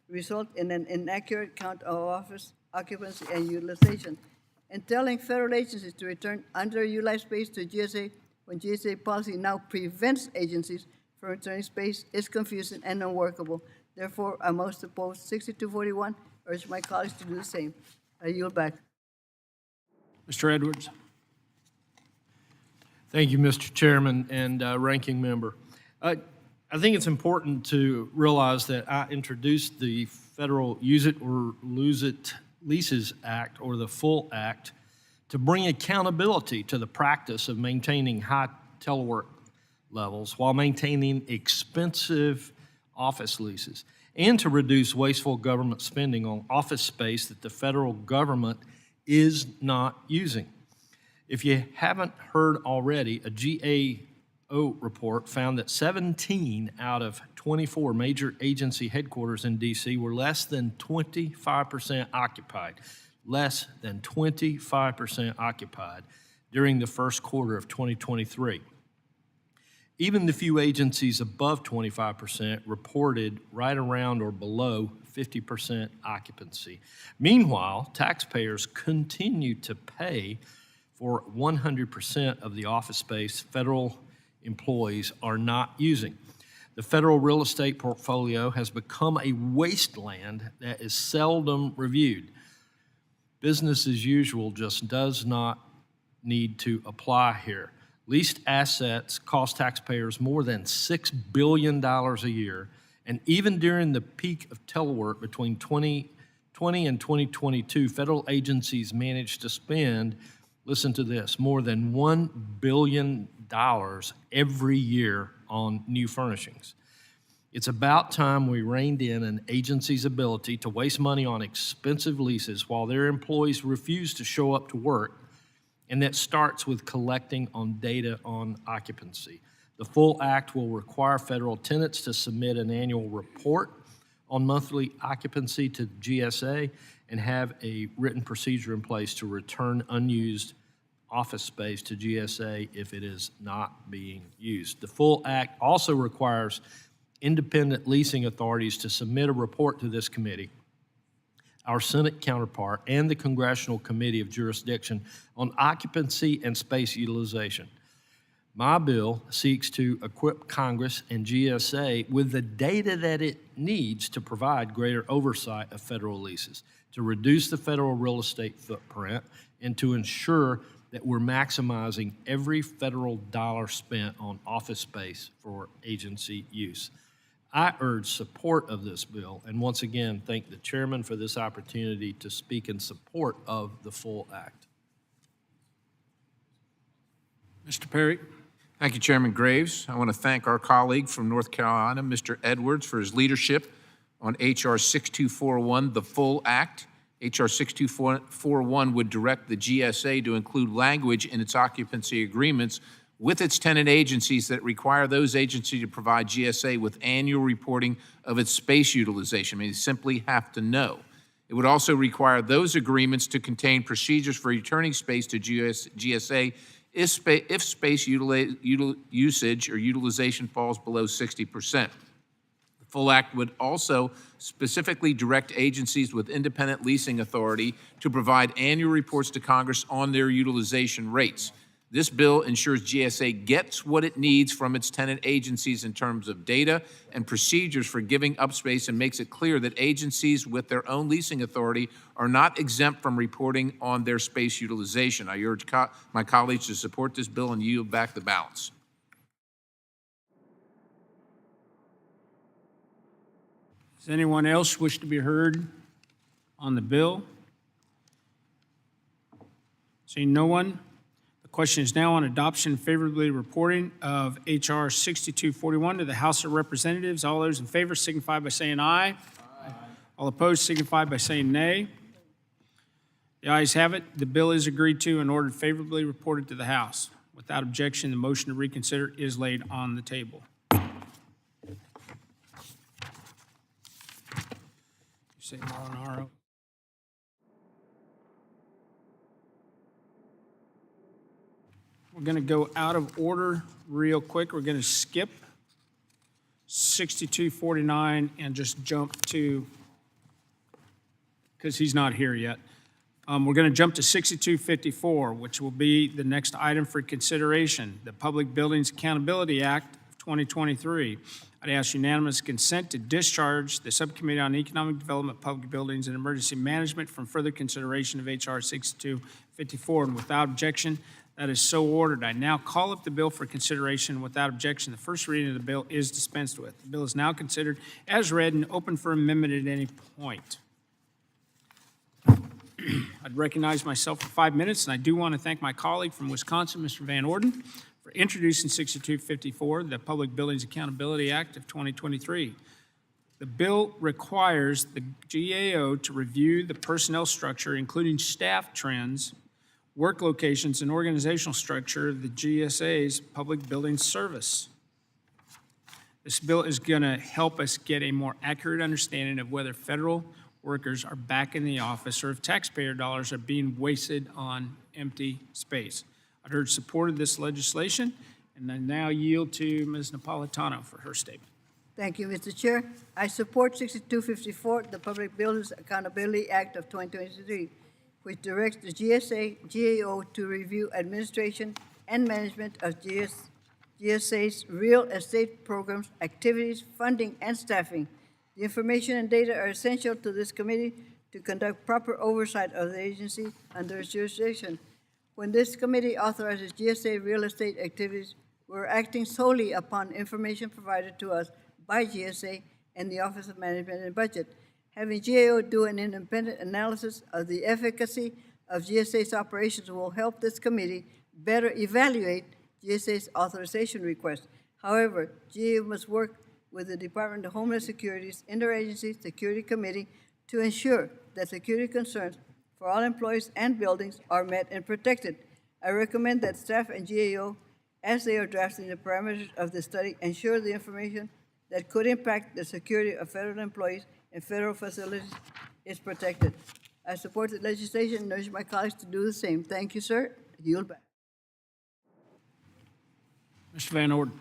result in an inaccurate count of office occupancy and utilization. And telling federal agencies to return underutilized space to GSA when GSA policy now prevents agencies from returning space is confusing and unworkable. Therefore, I must oppose 6241, urge my colleagues to do the same. I yield back. Mr. Edwards. Thank you, Mr. Chairman and Ranking Member. I think it's important to realize that I introduced the Federal Use It or Lose It Leases Act, or the Full Act, to bring accountability to the practice of maintaining high telework levels while maintaining expensive office leases, and to reduce wasteful government spending on office space that the federal government is not using. If you haven't heard already, a GAO report found that 17 out of 24 major agency headquarters in D.C. were less than 25% occupied, less than 25% occupied during the first quarter of 2023. Even the few agencies above 25% reported right around or below 50% occupancy. Meanwhile, taxpayers continue to pay for 100% of the office space federal employees are not using. The federal real estate portfolio has become a wasteland that is seldom reviewed. Business as usual just does not need to apply here. Leased assets cost taxpayers more than $6 billion a year, and even during the peak of telework between 2020 and 2022, federal agencies managed to spend, listen to this, more than $1 billion every year on new furnishings. It's about time we reined in an agency's ability to waste money on expensive leases while their employees refuse to show up to work, and that starts with collecting on data on occupancy. The Full Act will require federal tenants to submit an annual report on monthly occupancy to GSA and have a written procedure in place to return unused office space to GSA if it is not being used. The Full Act also requires independent leasing authorities to submit a report to this committee, our Senate counterpart, and the Congressional Committee of Jurisdiction on occupancy and space utilization. My bill seeks to equip Congress and GSA with the data that it needs to provide greater oversight of federal leases, to reduce the federal real estate footprint, and to ensure that we're maximizing every federal dollar spent on office space for agency use. I urge support of this bill, and once again, thank the chairman for this opportunity to speak in support of the Full Act. Mr. Perry. Thank you, Chairman Graves. I want to thank our colleague from North Carolina, Mr. Edwards, for his leadership on H.R. 6241, the Full Act. H.R. 6241 would direct the GSA to include language in its occupancy agreements with its tenant agencies that require those agencies to provide GSA with annual reporting of its space utilization. I mean, they simply have to know. It would also require those agreements to contain procedures for returning space to GSA if space usage or utilization falls below 60%. The Full Act would also specifically direct agencies with independent leasing authority to provide annual reports to Congress on their utilization rates. This bill ensures GSA gets what it needs from its tenant agencies in terms of data and procedures for giving up space, and makes it clear that agencies with their own leasing authority are not exempt from reporting on their space utilization. I urge my colleagues to support this bill and yield back the balance. Does anyone else wish to be heard on the bill? Seeing no one, the question is now on adoption and favorably reporting of H.R. 6241 to the House of Representatives. All those in favor signify by saying aye. Aye. All opposed signify by saying nay. The ayes have it. The bill is agreed to and ordered favorably reported to the House. Without objection, the motion to reconsider is laid on the table. Say Marinaro. We're going to go out of order real quick. We're going to skip 6249 and just jump to, because he's not here yet. We're going to jump to 6254, which will be the next item for consideration, the Public Buildings Accountability Act of 2023. I'd ask unanimous consent to discharge the Subcommittee on Economic Development, Public Buildings, and Emergency Management from further consideration of H.R. 6254. And without objection, That is so ordered. I now call up the bill for consideration. Without objection, the first reading of the bill is dispensed with. The bill is now considered as read and open for amendment at any point. I'd recognize myself for 5 minutes, and I do want to thank my colleague from Wisconsin, Mr. Van Orden, for introducing 6254, the Public Buildings Accountability Act of 2023. The bill requires the GAO to review the personnel structure, including staff trends, work locations, and organizational structure of the GSA's Public Building Service. This bill is going to help us get a more accurate understanding of whether federal workers are back in the office or if taxpayer dollars are being wasted on empty space. I've heard support of this legislation, and I now yield to Ms. Napolitano for her statement. Thank you, Mr. Chair. I support 6254, the Public Buildings Accountability Act of 2023, which directs the GAO to review administration and management of GSA's real estate programs, activities, funding, and staffing. The information and data are essential to this committee to conduct proper oversight of the agency under its jurisdiction. When this committee authorizes GSA real estate activities, we're acting solely upon information provided to us by GSA and the Office of Management and Budget. Having GAO do an independent analysis of the efficacy of GSA's operations will help this committee better evaluate GSA's authorization request. However, GAO must work with the Department of Homeland Security's Interagency Security Committee to ensure that security concerns for all employees and buildings are met and protected. I recommend that staff and GAO, as they are drafting the parameters of the study, ensure the information that could impact the security of federal employees and federal facilities is protected. I support the legislation and urge my colleagues to do the same. Thank you, sir. Yield back. Mr. Van Orden.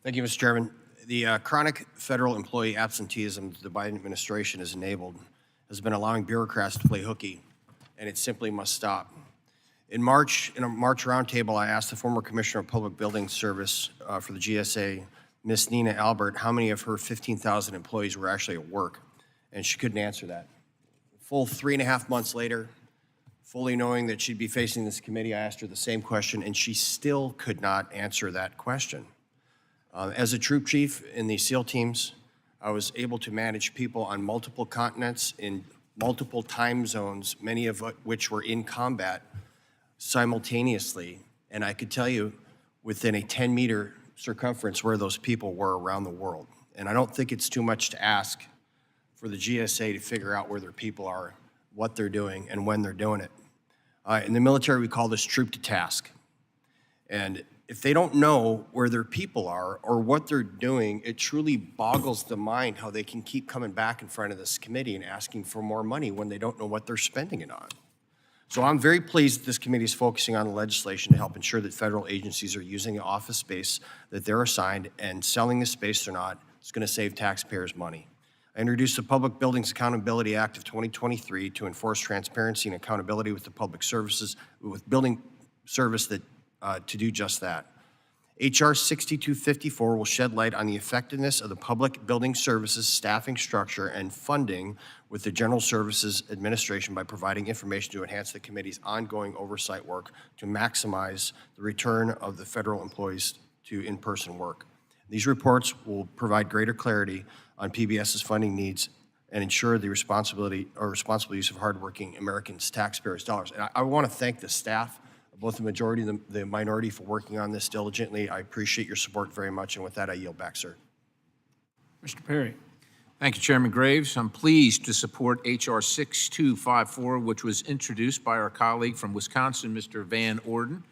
Thank you, Mr. Chairman. The chronic federal employee absenteeism the Biden administration has enabled has been allowing bureaucrats to play hooky, and it simply must stop. In a March roundtable, I asked the former Commissioner of Public Building Service for the GSA, Ms. Nina Albert, how many of her 15,000 employees were actually at work, and she couldn't answer that. Full 3.5 months later, fully knowing that she'd be facing this committee, I asked her the same question, and she still could not answer that question. As a troop chief in the SEAL teams, I was able to manage people on multiple continents in multiple time zones, many of which were in combat simultaneously. And I could tell you within a 10-meter circumference where those people were around the world. And I don't think it's too much to ask for the GSA to figure out where their people are, what they're doing, and when they're doing it. In the military, we call this troop to task. And if they don't know where their people are or what they're doing, it truly boggles the mind how they can keep coming back in front of this committee and asking for more money when they don't know what they're spending it on. So I'm very pleased that this committee is focusing on the legislation to help ensure that federal agencies are using the office space that they're assigned, and selling the space they're not is going to save taxpayers money. I introduced the Public Buildings Accountability Act of 2023 to enforce transparency and accountability with the public services, with building service that to do just that. H.R. 6254 will shed light on the effectiveness of the public building services staffing structure and funding with the General Services Administration by providing information to enhance the committee's ongoing oversight work to maximize the return of the federal employees to in-person work. These reports will provide greater clarity on PBS's funding needs and ensure the responsible use of hardworking Americans' taxpayers' dollars. And I want to thank the staff, both the majority and the minority, for working on this diligently. I appreciate your support very much, and with that, I yield back, sir. Mr. Perry. Thank you, Chairman Graves. I'm pleased to support H.R. 6254, which was introduced by our colleague from Wisconsin, Mr. Van Orden.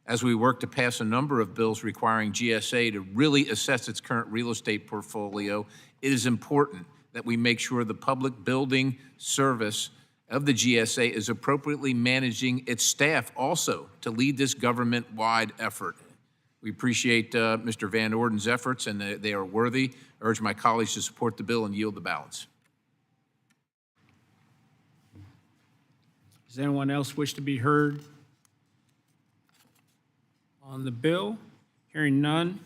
As we work to pass a number of bills requiring GSA to really assess its current real estate portfolio, it is important that we make sure the public building service of the GSA is appropriately managing its staff also to lead this government-wide effort. We appreciate Mr. Van Orden's efforts, and they are worthy. I urge my colleagues to support the bill and yield the balance. Does anyone else wish to be heard on the bill? Hearing none,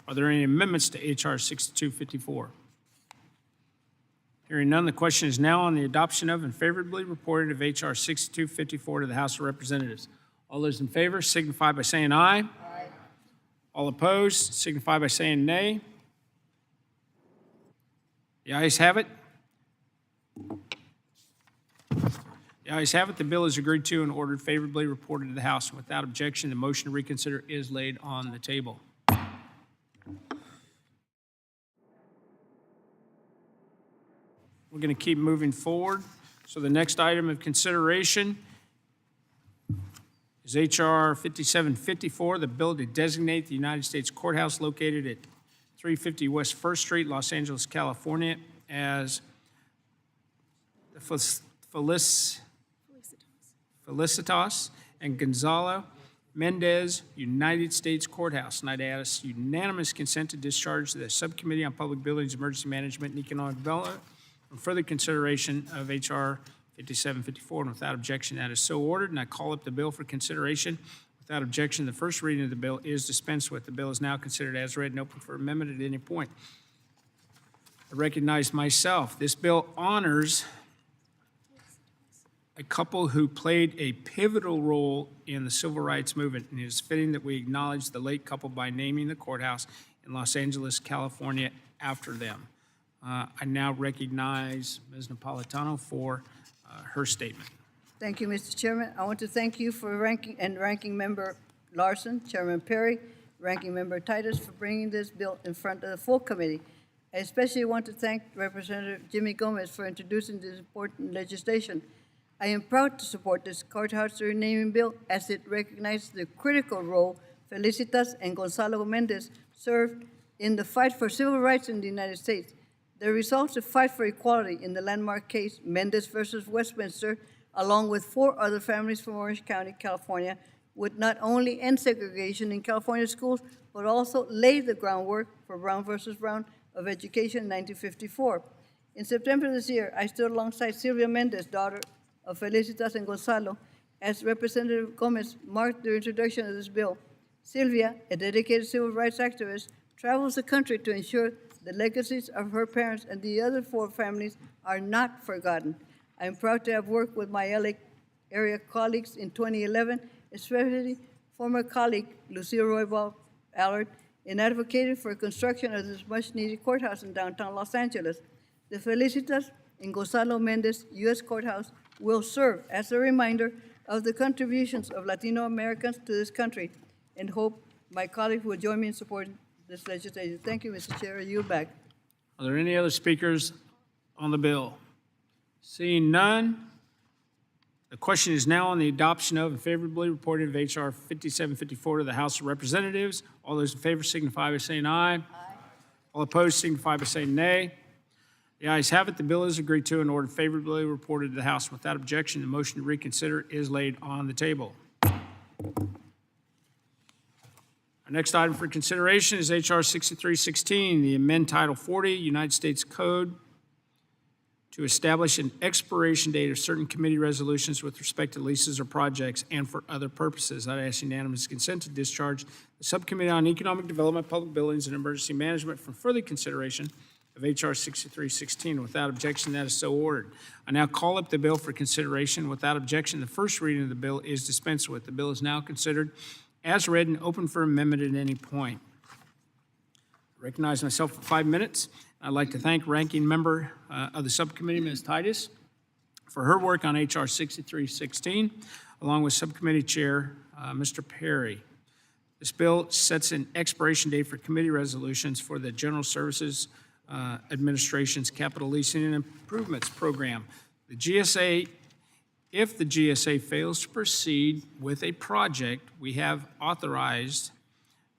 are there any amendments to H.R. 6254? Hearing none, the question is now on the adoption of and favorably reported of H.R. 6254 to the House of Representatives. All those in favor signify by saying aye. Aye. All opposed signify by saying nay. The ayes have it. The ayes have it. The bill is agreed to and ordered favorably reported to the House. Without objection, the motion to reconsider is laid on the table. We're going to keep moving forward. So the next item of consideration is H.R. 5754, the bill to designate the United States Courthouse located at 350 West 1st Street, Los Angeles, California, as the Felicitas and Gonzalo Mendez United States Courthouse. And I'd ask unanimous consent to discharge the Subcommittee on Public Buildings, Emergency Management, and Economic Development for further consideration of H.R. 5754, and without objection, that is so ordered. And I call up the bill for consideration. Without objection, the first reading of the bill is dispensed with. The bill is now considered as read and open for amendment at any point. I recognize myself. This bill honors a couple who played a pivotal role in the civil rights movement, and it is fitting that we acknowledge the late couple by naming the courthouse in Los Angeles, California, after them. I now recognize Ms. Napolitano for her statement. Thank you, Mr. Chairman. I want to thank you for Ranking Member Larson, Chairman Perry, Ranking Member Titus for bringing this bill in front of the full committee. I especially want to thank Representative Jimmy Gomez for introducing this important legislation. I am proud to support this courthouse renaming bill as it recognizes the critical role Felicitas and Gonzalo Mendez served in the fight for civil rights in the United States. The results of fight for equality in the landmark case Mendez versus Westminster, along with 4 other families from Orange County, California, would not only end segregation in California schools, but also lay the groundwork for Brown versus Brown of education in 1954. In September this year, I stood alongside Sylvia Mendez, daughter of Felicitas and Gonzalo, as Representative Gomez marked the introduction of this bill. Sylvia, a dedicated civil rights activist, travels the country to ensure the legacies of her parents and the other 4 families are not forgotten. I am proud to have worked with my LA area colleagues in 2011, especially former colleague Lucille Roybal Allard, in advocating for construction of this much-needed courthouse in downtown Los Angeles. The Felicitas and Gonzalo Mendez U.S. Courthouse will serve as a reminder of the contributions of Latino Americans to this country, and hope my colleagues will join me in supporting this legislation. Thank you, Mr. Chair. I yield back. Are there any other speakers on the bill? Seeing none, the question is now on the adoption of and favorably reported of H.R. 5754 to the House of Representatives. All those in favor signify by saying aye. Aye. All opposed signify by saying nay. The ayes have it. The bill is agreed to and ordered favorably reported to the House. Without objection, the motion to reconsider is laid on the table. Our next item for consideration is H.R. 6316, the amend Title 40, United States Code, to establish an expiration date of certain committee resolutions with respect to leases or projects and for other purposes. I'd ask unanimous consent to discharge the Subcommittee on Economic Development, Public Buildings, and Emergency Management from further consideration of H.R. 6316. Without objection, that is so ordered. I now call up the bill for consideration. Without objection, the first reading of the bill is dispensed with. The bill is now considered as read and open for amendment at any point. I recognize myself for 5 minutes. I'd like to thank Ranking Member of the Subcommittee, Ms. Titus, for her work on H.R. 6316, along with Subcommittee Chair, Mr. Perry. This bill sets an expiration date for committee resolutions for the General Services Administration's Capital Leasing and Improvements Program. The GSA, if the GSA fails to proceed with a project, we have authorized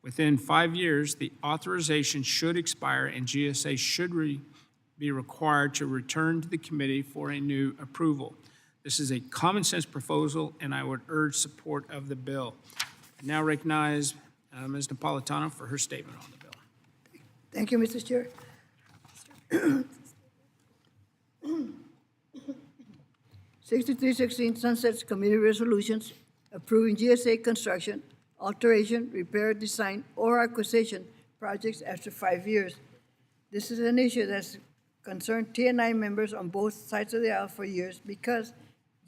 within 5 years, the authorization should expire and GSA should be required to return to the committee for a new approval. This is a common sense proposal, and I would urge support of the bill. I now recognize Ms. Napolitano for her statement on the bill. Thank you, Mr. Chair. 6316 sunsets committee resolutions approving GSA construction, alteration, repair, design, or acquisition projects after 5 years. This is an issue that's concerned TNI members on both sides of the aisle for years because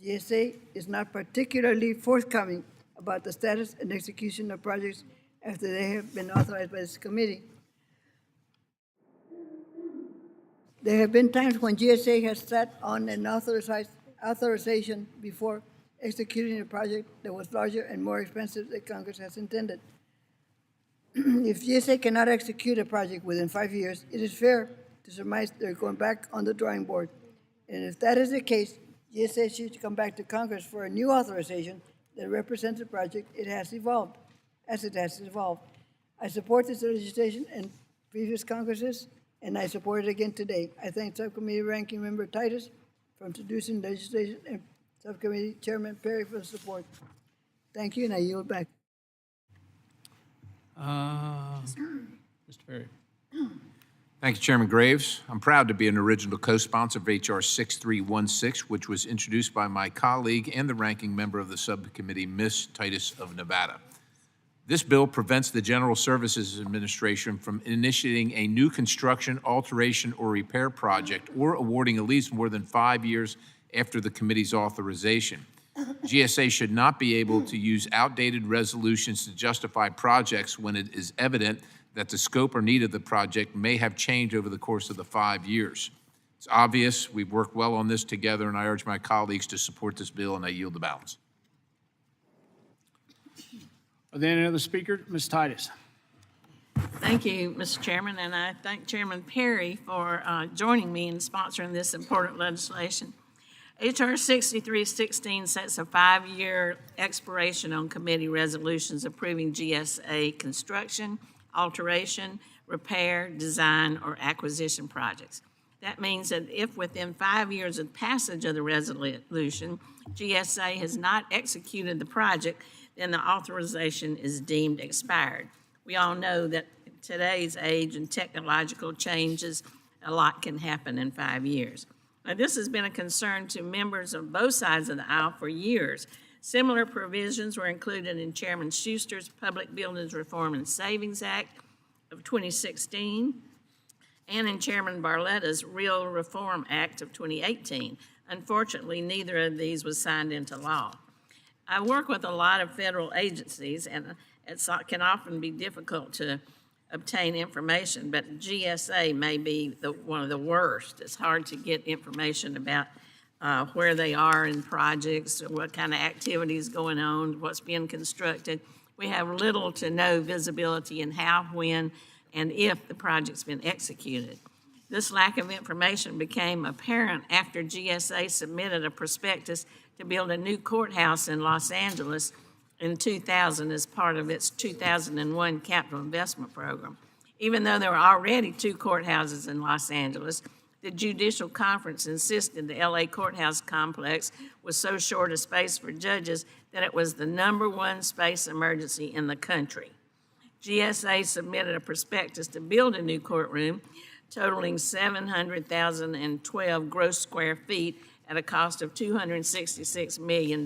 GSA is not particularly forthcoming about the status and execution of projects after they have been authorized by this committee. There have been times when GSA has sat on an authorization before executing a project that was larger and more expensive than Congress has intended. If GSA cannot execute a project within 5 years, it is fair to surmise they're going back on the drawing board. And if that is the case, GSA should come back to Congress for a new authorization that represents the project it has evolved, as it has evolved. I support this legislation in previous Congresses, and I support it again today. I thank Subcommittee Ranking Member Titus for introducing legislation and Subcommittee Chairman Perry for the support. Thank you, and I yield back. Mr. Perry. Thank you, Chairman Graves. I'm proud to be an original co-sponsor of H.R. 6316, which was introduced by my colleague and the ranking member of the subcommittee, Ms. Titus of Nevada. This bill prevents the General Services Administration from initiating a new construction, alteration, or repair project or awarding a lease more than 5 years after the committee's authorization. GSA should not be able to use outdated resolutions to justify projects when it is evident that the scope or need of the project may have changed over the course of the 5 years. It's obvious we've worked well on this together, and I urge my colleagues to support this bill, and I yield the balance. Are there any other speakers? Ms. Titus. Thank you, Mr. Chairman, and I thank Chairman Perry for joining me in sponsoring this important legislation. H.R. 6316 sets a 5-year expiration on committee resolutions approving GSA construction, alteration, repair, design, or acquisition projects. That means that if within 5 years of passage of the resolution, GSA has not executed the project, then the authorization is deemed expired. We all know that in today's age and technological changes, a lot can happen in 5 years. Now, this has been a concern to members of both sides of the aisle for years. Similar provisions were included in Chairman Schuster's Public Buildings Reform and Savings Act of 2016 and in Chairman Barletta's Real Reform Act of 2018. Unfortunately, neither of these was signed into law. I work with a lot of federal agencies, and it can often be difficult to obtain information, but GSA may be one of the worst. It's hard to get information about where they are in projects, what kind of activities going on, what's being constructed. We have little to no visibility in how, when, and if the project's been executed. This lack of information became apparent after GSA submitted a prospectus to build a new courthouse in Los Angeles in 2000 as part of its 2001 capital investment program. Even though there were already 2 courthouses in Los Angeles, the Judicial Conference insisted the LA courthouse complex was so short a space for judges that it was the #1 space emergency in the country. GSA submitted a prospectus to build a new courtroom totaling 700,012 gross square feet at a cost of $266 million,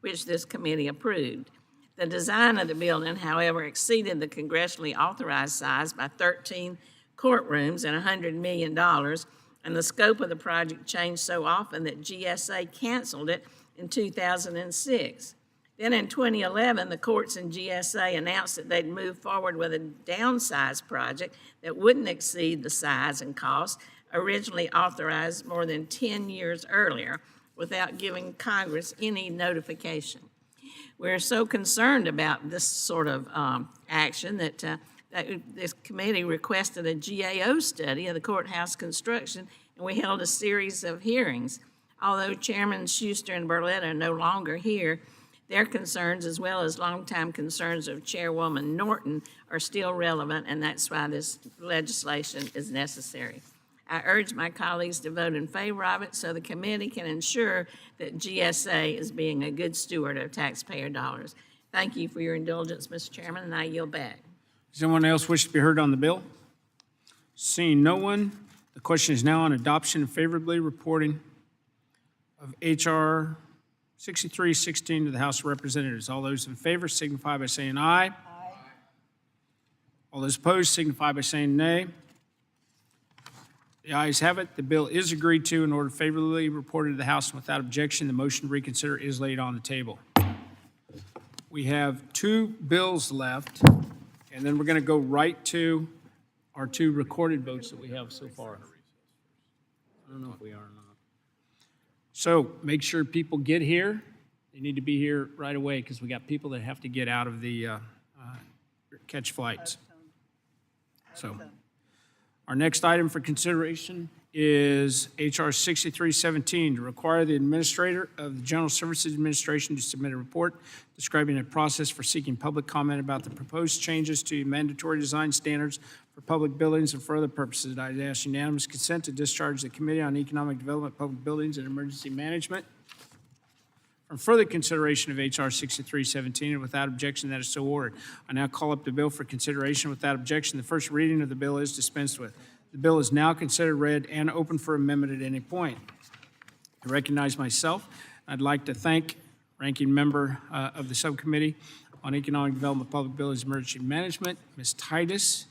which this committee approved. The design of the building, however, exceeded the congressionally authorized size by 13 courtrooms and $100 million, and the scope of the project changed so often that GSA canceled it in 2006. Then in 2011, the courts and GSA announced that they'd move forward with a downsized project that wouldn't exceed the size and cost originally authorized more than 10 years earlier without giving Congress any notification. We're so concerned about this sort of action that this committee requested a GAO study of the courthouse construction, and we held a series of hearings. Although Chairman Schuster and Barletta are no longer here, their concerns, as well as longtime concerns of Chairwoman Norton, are still relevant, and that's why this legislation is necessary. I urge my colleagues to vote in favor of it so the committee can ensure that GSA is being a good steward of taxpayer dollars. Thank you for your indulgence, Mr. Chairman, and I yield back. Does anyone else wish to be heard on the bill? Seeing no one, the question is now on adoption and favorably reporting of H.R. 6316 to the House of Representatives. All those in favor signify by saying aye. Aye. All those opposed signify by saying nay. The ayes have it. The bill is agreed to in order favorably reported to the House and without objection. The motion to reconsider is laid on the table. We have 2 bills left, and then we're going to go right to our 2 recorded votes that we have so far. I don't know if we are or not. So make sure people get here. They need to be here right away because we got people that have to get out of the catch flights. So our next item for consideration is H.R. 6317, to require the administrator of the General Services Administration to submit a report describing a process for seeking public comment about the proposed changes to mandatory design standards for public buildings and for other purposes. I ask unanimous consent to discharge the Committee on Economic Development, Public Buildings, and Emergency Management from further consideration of H.R. 6317, and without objection, that is so ordered. I now call up the bill for consideration. Without objection, the first reading of the bill is dispensed with. The bill is now considered read and open for amendment at any point. I recognize myself. I'd like to thank Ranking Member of the Subcommittee on Economic Development, Public Buildings, and Emergency Management, Ms. Titus,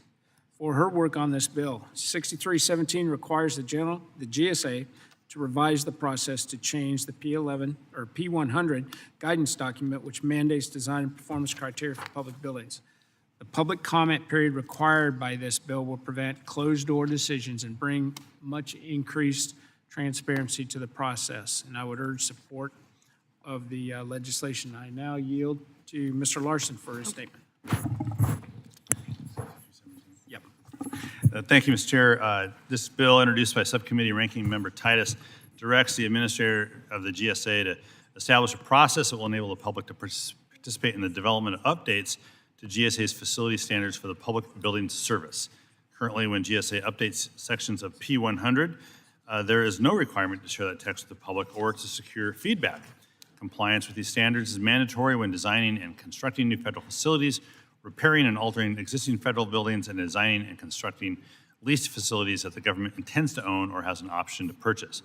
for her work on this bill. 6317 requires the GSA to revise the process to change the P11 or P100 guidance document, which mandates design and performance criteria for public buildings. The public comment period required by this bill will prevent closed-door decisions and bring much increased transparency to the process. And I would urge support of the legislation. I now yield to Mr. Larson for his statement. Yep. Thank you, Mr. Chair. This bill, introduced by Subcommittee Ranking Member Titus, directs the administrator of the GSA to establish a process that will enable the public to participate in the development of updates to GSA's facility standards for the public buildings service. Currently, when GSA updates sections of P100, there is no requirement to share that text with the public or to secure feedback. Compliance with these standards is mandatory when designing and constructing new federal facilities, repairing and altering existing federal buildings, and designing and constructing leased facilities that the government intends to own or has an option to purchase.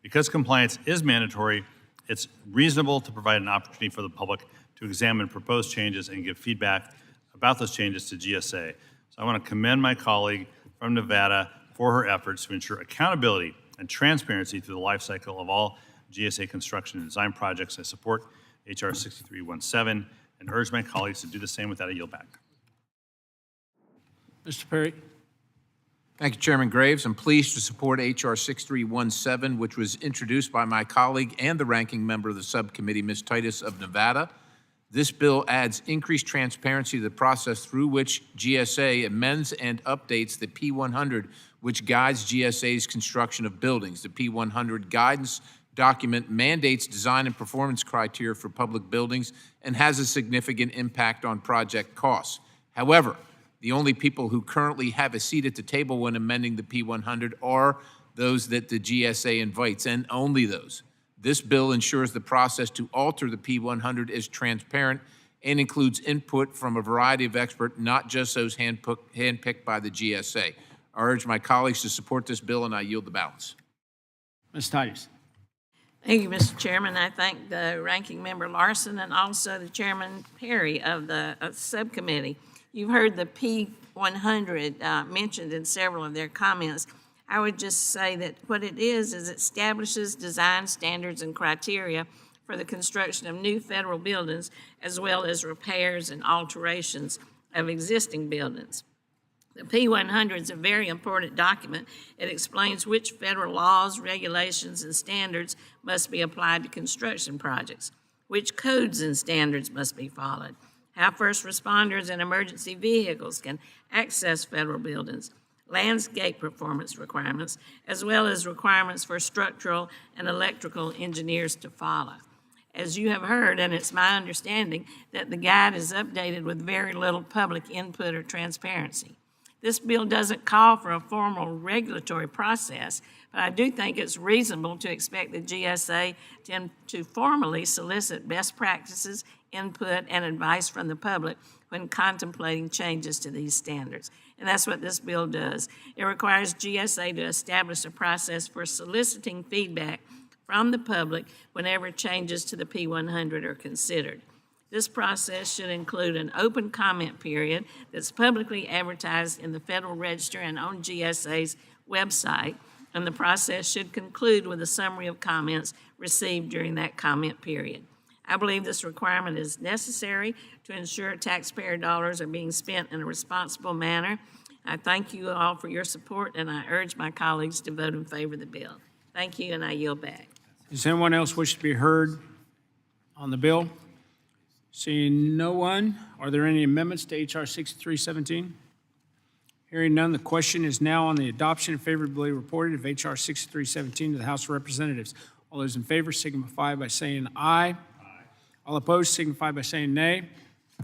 Because compliance is mandatory, it's reasonable to provide an opportunity for the public to examine proposed changes and give feedback about those changes to GSA. So I want to commend my colleague from Nevada for her efforts to ensure accountability and transparency through the life cycle of all GSA construction and design projects. I support H.R. 6317 and urge my colleagues to do the same. With that, I yield back. Mr. Perry. Thank you, Chairman Graves. I'm pleased to support H.R. 6317, which was introduced by my colleague and the ranking member of the subcommittee, Ms. Titus of Nevada. This bill adds increased transparency to the process through which GSA amends and updates the P100, which guides GSA's construction of buildings. The P100 guidance document mandates design and performance criteria for public buildings and has a significant impact on project costs. However, the only people who currently have a seat at the table when amending the P100 are those that the GSA invites, and only those. This bill ensures the process to alter the P100 is transparent and includes input from a variety of experts, not just those handpicked by the GSA. I urge my colleagues to support this bill, and I yield the balance. Ms. Titus. Thank you, Mr. Chairman. I thank the Ranking Member Larson and also the Chairman Perry of the subcommittee. You've heard the P100 mentioned in several of their comments. I would just say that what it is it establishes design standards and criteria for the construction of new federal buildings, as well as repairs and alterations of existing buildings. The P100 is a very important document. It explains which federal laws, regulations, and standards must be applied to construction projects, which codes and standards must be followed, how first responders and emergency vehicles can access federal buildings, landscape performance requirements, as well as requirements for structural and electrical engineers to follow. As you have heard, and it's my understanding, that the guide is updated with very little public input or transparency. This bill doesn't call for a formal regulatory process, but I do think it's reasonable to expect the GSA to formally solicit best practices, input, and advice from the public when contemplating changes to these standards. And that's what this bill does. It requires GSA to establish a process for soliciting feedback from the public whenever changes to the P100 are considered. This process should include an open comment period that's publicly advertised in the Federal Register and on GSA's website, and the process should conclude with a summary of comments received during that comment period. I believe this requirement is necessary to ensure taxpayer dollars are being spent in a responsible manner. I thank you all for your support, and I urge my colleagues to vote in favor of the bill. Thank you, and I yield back. Does anyone else wish to be heard on the bill? Seeing no one, are there any amendments to H.R. 6317? Hearing none, the question is now on the adoption and favorably reported of H.R. 6317 to the House of Representatives. All those in favor signify by saying aye. All opposed signify by saying nay.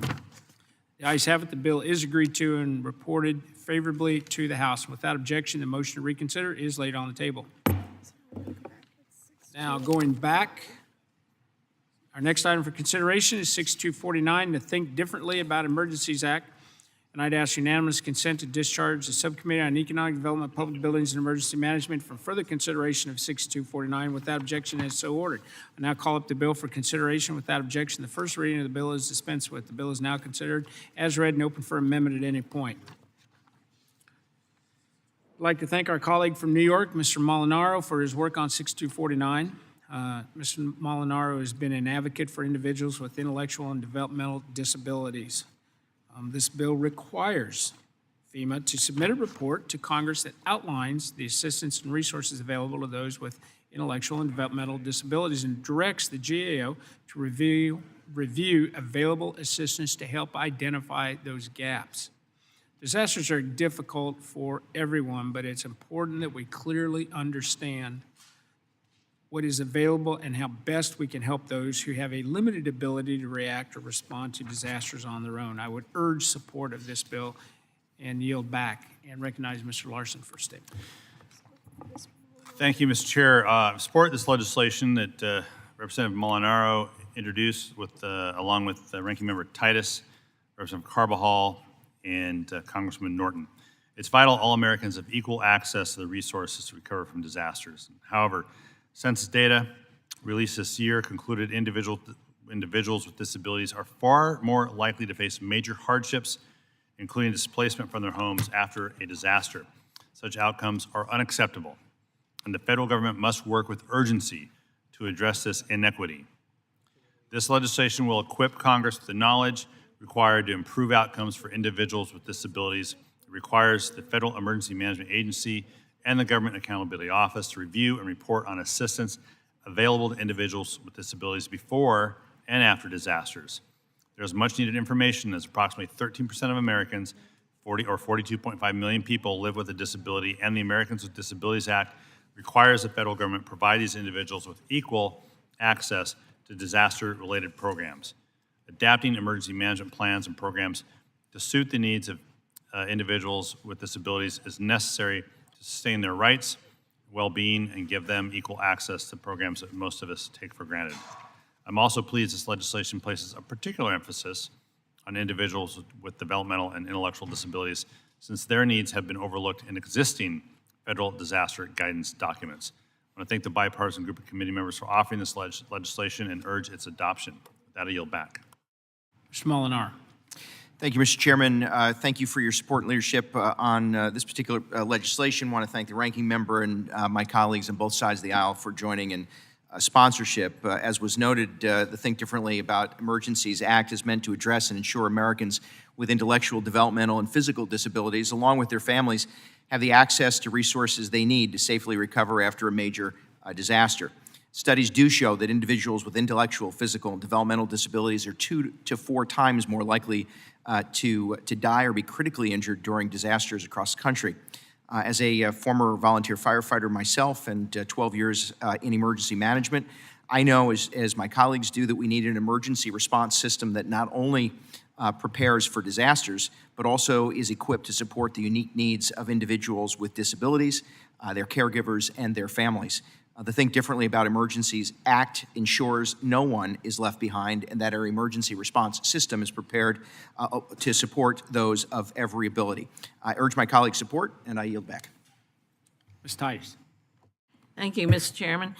The ayes have it. The bill is agreed to and reported favorably to the House. Without objection, the motion to reconsider is laid on the table. Now, going back, our next item for consideration is 6249, the Think Differently About Emergencies Act. And I'd ask unanimous consent to discharge the Subcommittee on Economic Development, Public Buildings, and Emergency Management for further consideration of 6249 without objection as so ordered. I now call up the bill for consideration without objection. The first reading of the bill is dispensed with. The bill is now considered as read and open for amendment at any point. I'd like to thank our colleague from New York, Mr. Molinaro, for his work on 6249. Mr. Molinaro has been an advocate for individuals with intellectual and developmental disabilities. This bill requires FEMA to submit a report to Congress that outlines the assistance and resources available to those with intellectual and developmental disabilities and directs the GAO to review available assistance to help identify those gaps. Disasters are difficult for everyone, but it's important that we clearly understand what is available and how best we can help those who have a limited ability to react or respond to disasters on their own. I would urge support of this bill and yield back and recognize Mr. Larson for a statement. Thank you, Mr. Chair. Support this legislation that Representative Molinaro introduced along with Ranking Member Titus, Representative Carbajal, and Congressman Norton. It's vital all Americans have equal access to the resources to recover from disasters. However, census data released this year concluded individuals with disabilities are far more likely to face major hardships, including displacement from their homes after a disaster. Such outcomes are unacceptable, and the federal government must work with urgency to address this inequity. This legislation will equip Congress with the knowledge required to improve outcomes for individuals with disabilities. It requires the Federal Emergency Management Agency and the Government Accountability Office to review and report on assistance available to individuals with disabilities before and after disasters. There's much needed information as approximately 13% of Americans, 42.5 million people, live with a disability, and the Americans with Disabilities Act requires the federal government provide these individuals with equal access to disaster-related programs. Adapting emergency management plans and programs to suit the needs of individuals with disabilities is necessary to sustain their rights, well-being, and give them equal access to programs that most of us take for granted. I'm also pleased this legislation places a particular emphasis on individuals with developmental and intellectual disabilities, since their needs have been overlooked in existing federal disaster guidance documents. I want to thank the bipartisan group of committee members for offering this legislation and urge its adoption. With that, I yield back. Mr. Molinaro. Thank you, Mr. Chairman. Thank you for your support and leadership on this particular legislation. I want to thank the ranking member and my colleagues on both sides of the aisle for joining in sponsorship. As was noted, the Think Differently About Emergencies Act is meant to address and ensure Americans with intellectual, developmental, and physical disabilities, along with their families, have the access to resources they need to safely recover after a major disaster. Studies do show that individuals with intellectual, physical, and developmental disabilities are 2 to 4 times more likely to die or be critically injured during disasters across the country. As a former volunteer firefighter myself and 12 years in emergency management, I know, as my colleagues do, that we need an emergency response system that not only prepares for disasters, but also is equipped to support the unique needs of individuals with disabilities, their caregivers, and their families. The Think Differently About Emergencies Act ensures no one is left behind and that our emergency response system is prepared to support those of every ability. I urge my colleagues' support, and I yield back. Ms. Tice. Thank you, Mr. Chairman.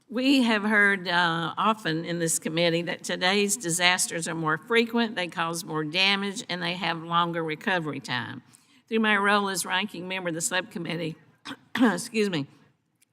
We have heard often in this committee that today's disasters are more frequent, they cause more damage, and they have longer recovery time. Through my role as ranking member of the subcommittee, excuse me,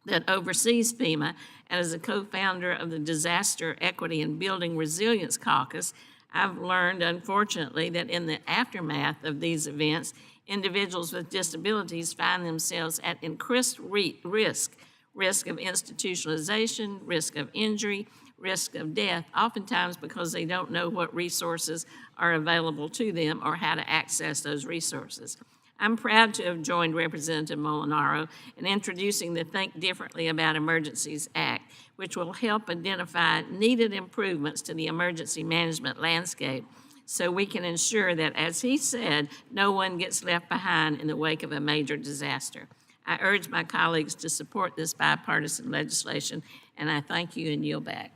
that oversees FEMA and as a co-founder of the Disaster Equity and Building Resilience Caucus, I've learned, unfortunately, that in the aftermath of these events, individuals with disabilities find themselves at increased risk of institutionalization, risk of injury, risk of death, oftentimes because they don't know what resources are available to them or how to access those resources. I'm proud to have joined Representative Molinaro in introducing the Think Differently About Emergencies Act, which will help identify needed improvements to the emergency management landscape so we can ensure that, as he said, no one gets left behind in the wake of a major disaster. I urge my colleagues to support this bipartisan legislation, and I thank you and yield back.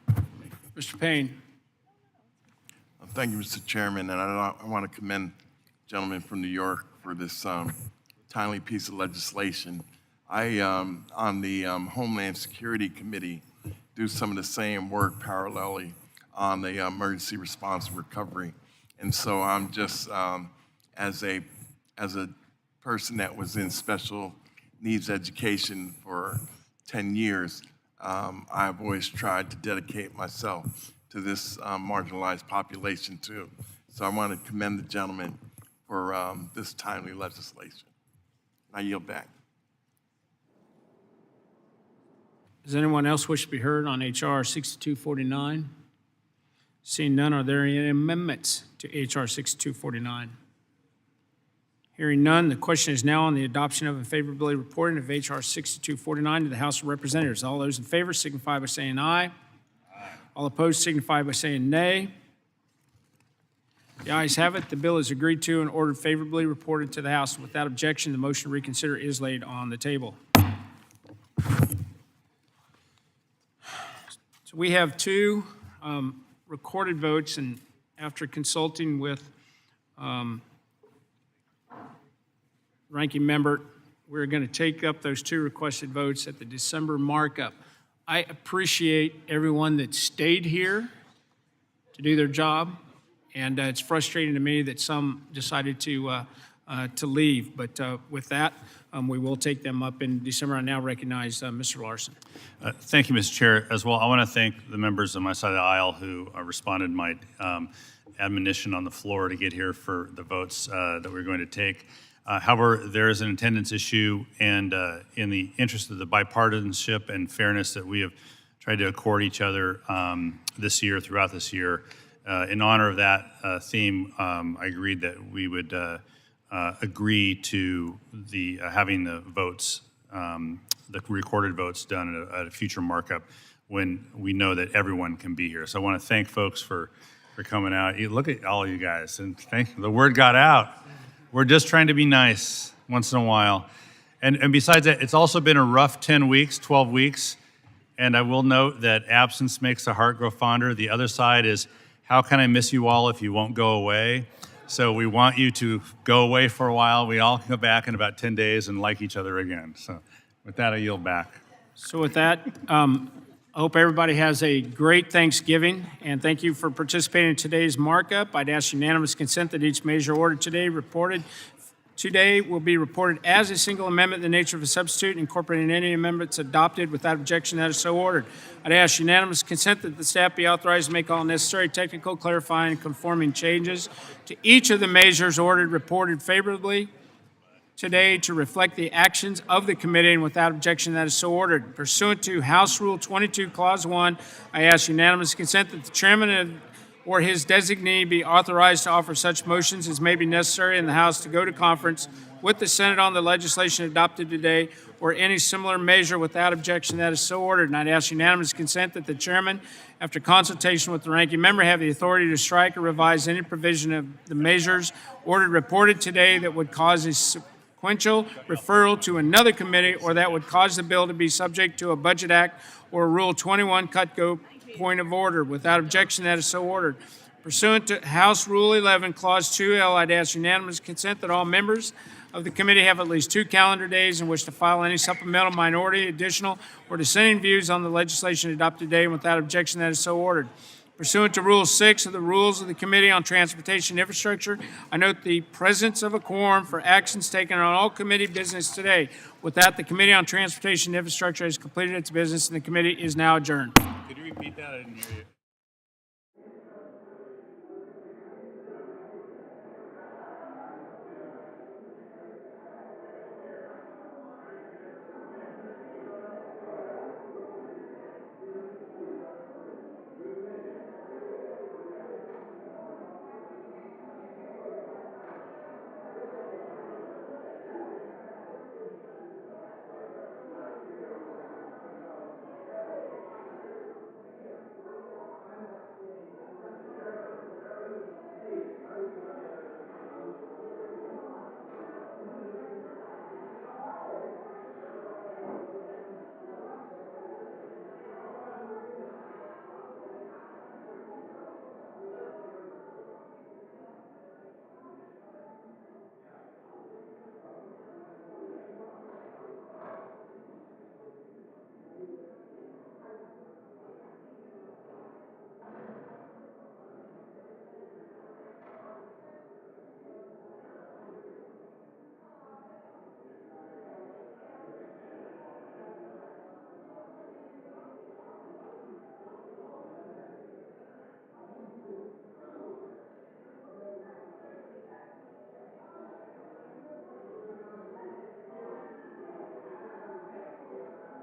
Mr. Payne. Thank you, Mr. Chairman, and I want to commend the gentleman from New York for this timely piece of legislation. I, on the Homeland Security Committee, do some of the same work parallelly on the emergency response and recovery. And so I'm just, as a person that was in special needs education for 10 years, I've always tried to dedicate myself to this marginalized population too. So I want to commend the gentleman for this timely legislation. I yield back. Does anyone else wish to be heard on H.R. 6249? Seeing none, are there any amendments to H.R. 6249? Hearing none, the question is now on the adoption of and favorably reporting of H.R. 6249 to the House of Representatives. All those in favor signify by saying aye. Aye. All opposed signify by saying nay. The ayes have it. The bill is agreed to and ordered favorably reported to the House. Without objection, the motion to reconsider is laid on the table. So we have two recorded votes, and after consulting with ranking member, we're going to take up those two requested votes at the December markup. I appreciate everyone that stayed here to do their job, and it's frustrating to me that some decided to leave. But with that, we will take them up in December. I now recognize Mr. Larson. Thank you, Mr. Chair. As well, I want to thank the members on my side of the aisle who responded to my admonition on the floor to get here for the votes that we're going to take. However, there is an attendance issue, and in the interest of the bipartisanship and fairness that we have tried to accord each other throughout this year, in honor of that theme, I agreed that we would agree to the having the votes, the recorded votes done at a future markup when we know that everyone can be here. So I want to thank folks for coming out. Look at all you guys, and the word got out. We're just trying to be nice once in a while. And besides that, it's also been a rough 10 weeks, 12 weeks. And I will note that absence makes the heart grow fonder. The other side is, how can I miss you all if you won't go away? So we want you to go away for a while. We all can go back in about 10 days and like each other again. So with that, I yield back. So with that, I hope everybody has a great Thanksgiving, and thank you for participating in today's markup. I'd ask unanimous consent that each measure ordered today will be reported as a single amendment in the nature of a substitute, incorporating any amendments adopted without objection that is so ordered. I'd ask unanimous consent that the staff be authorized to make all necessary technical, clarifying, and conforming changes to each of the measures ordered reported favorably today to reflect the actions of the committee, and without objection that is so ordered. Pursuant to House Rule 22, Clause 1, I ask unanimous consent that the chairman or his designee be authorized to offer such motions as may be necessary in the House to go to conference with the Senate on the legislation adopted today or any similar measure without objection that is so ordered. And I'd ask unanimous consent that the chairman, after consultation with the ranking member, have the authority to strike or revise any provision of the measures ordered reported today that would cause a sequential referral to another committee or that would cause the bill to be subject to a Budget Act or Rule 21 cut-go point of order. Without objection, that is so ordered. Pursuant to House Rule 11, Clause 2L, I'd ask unanimous consent that all members of the committee have at least 2 calendar days in which to file any supplemental, minority, additional, or dissenting views on the legislation adopted today, and without objection, that is so ordered. Pursuant to Rule 6 of the Rules of the Committee on Transportation and Infrastructure, I note the presence of a quorum for actions taken on all committee business today. With that, the Committee on Transportation and Infrastructure has completed its business, and the committee is now adjourned. Could you repeat that? I didn't hear you.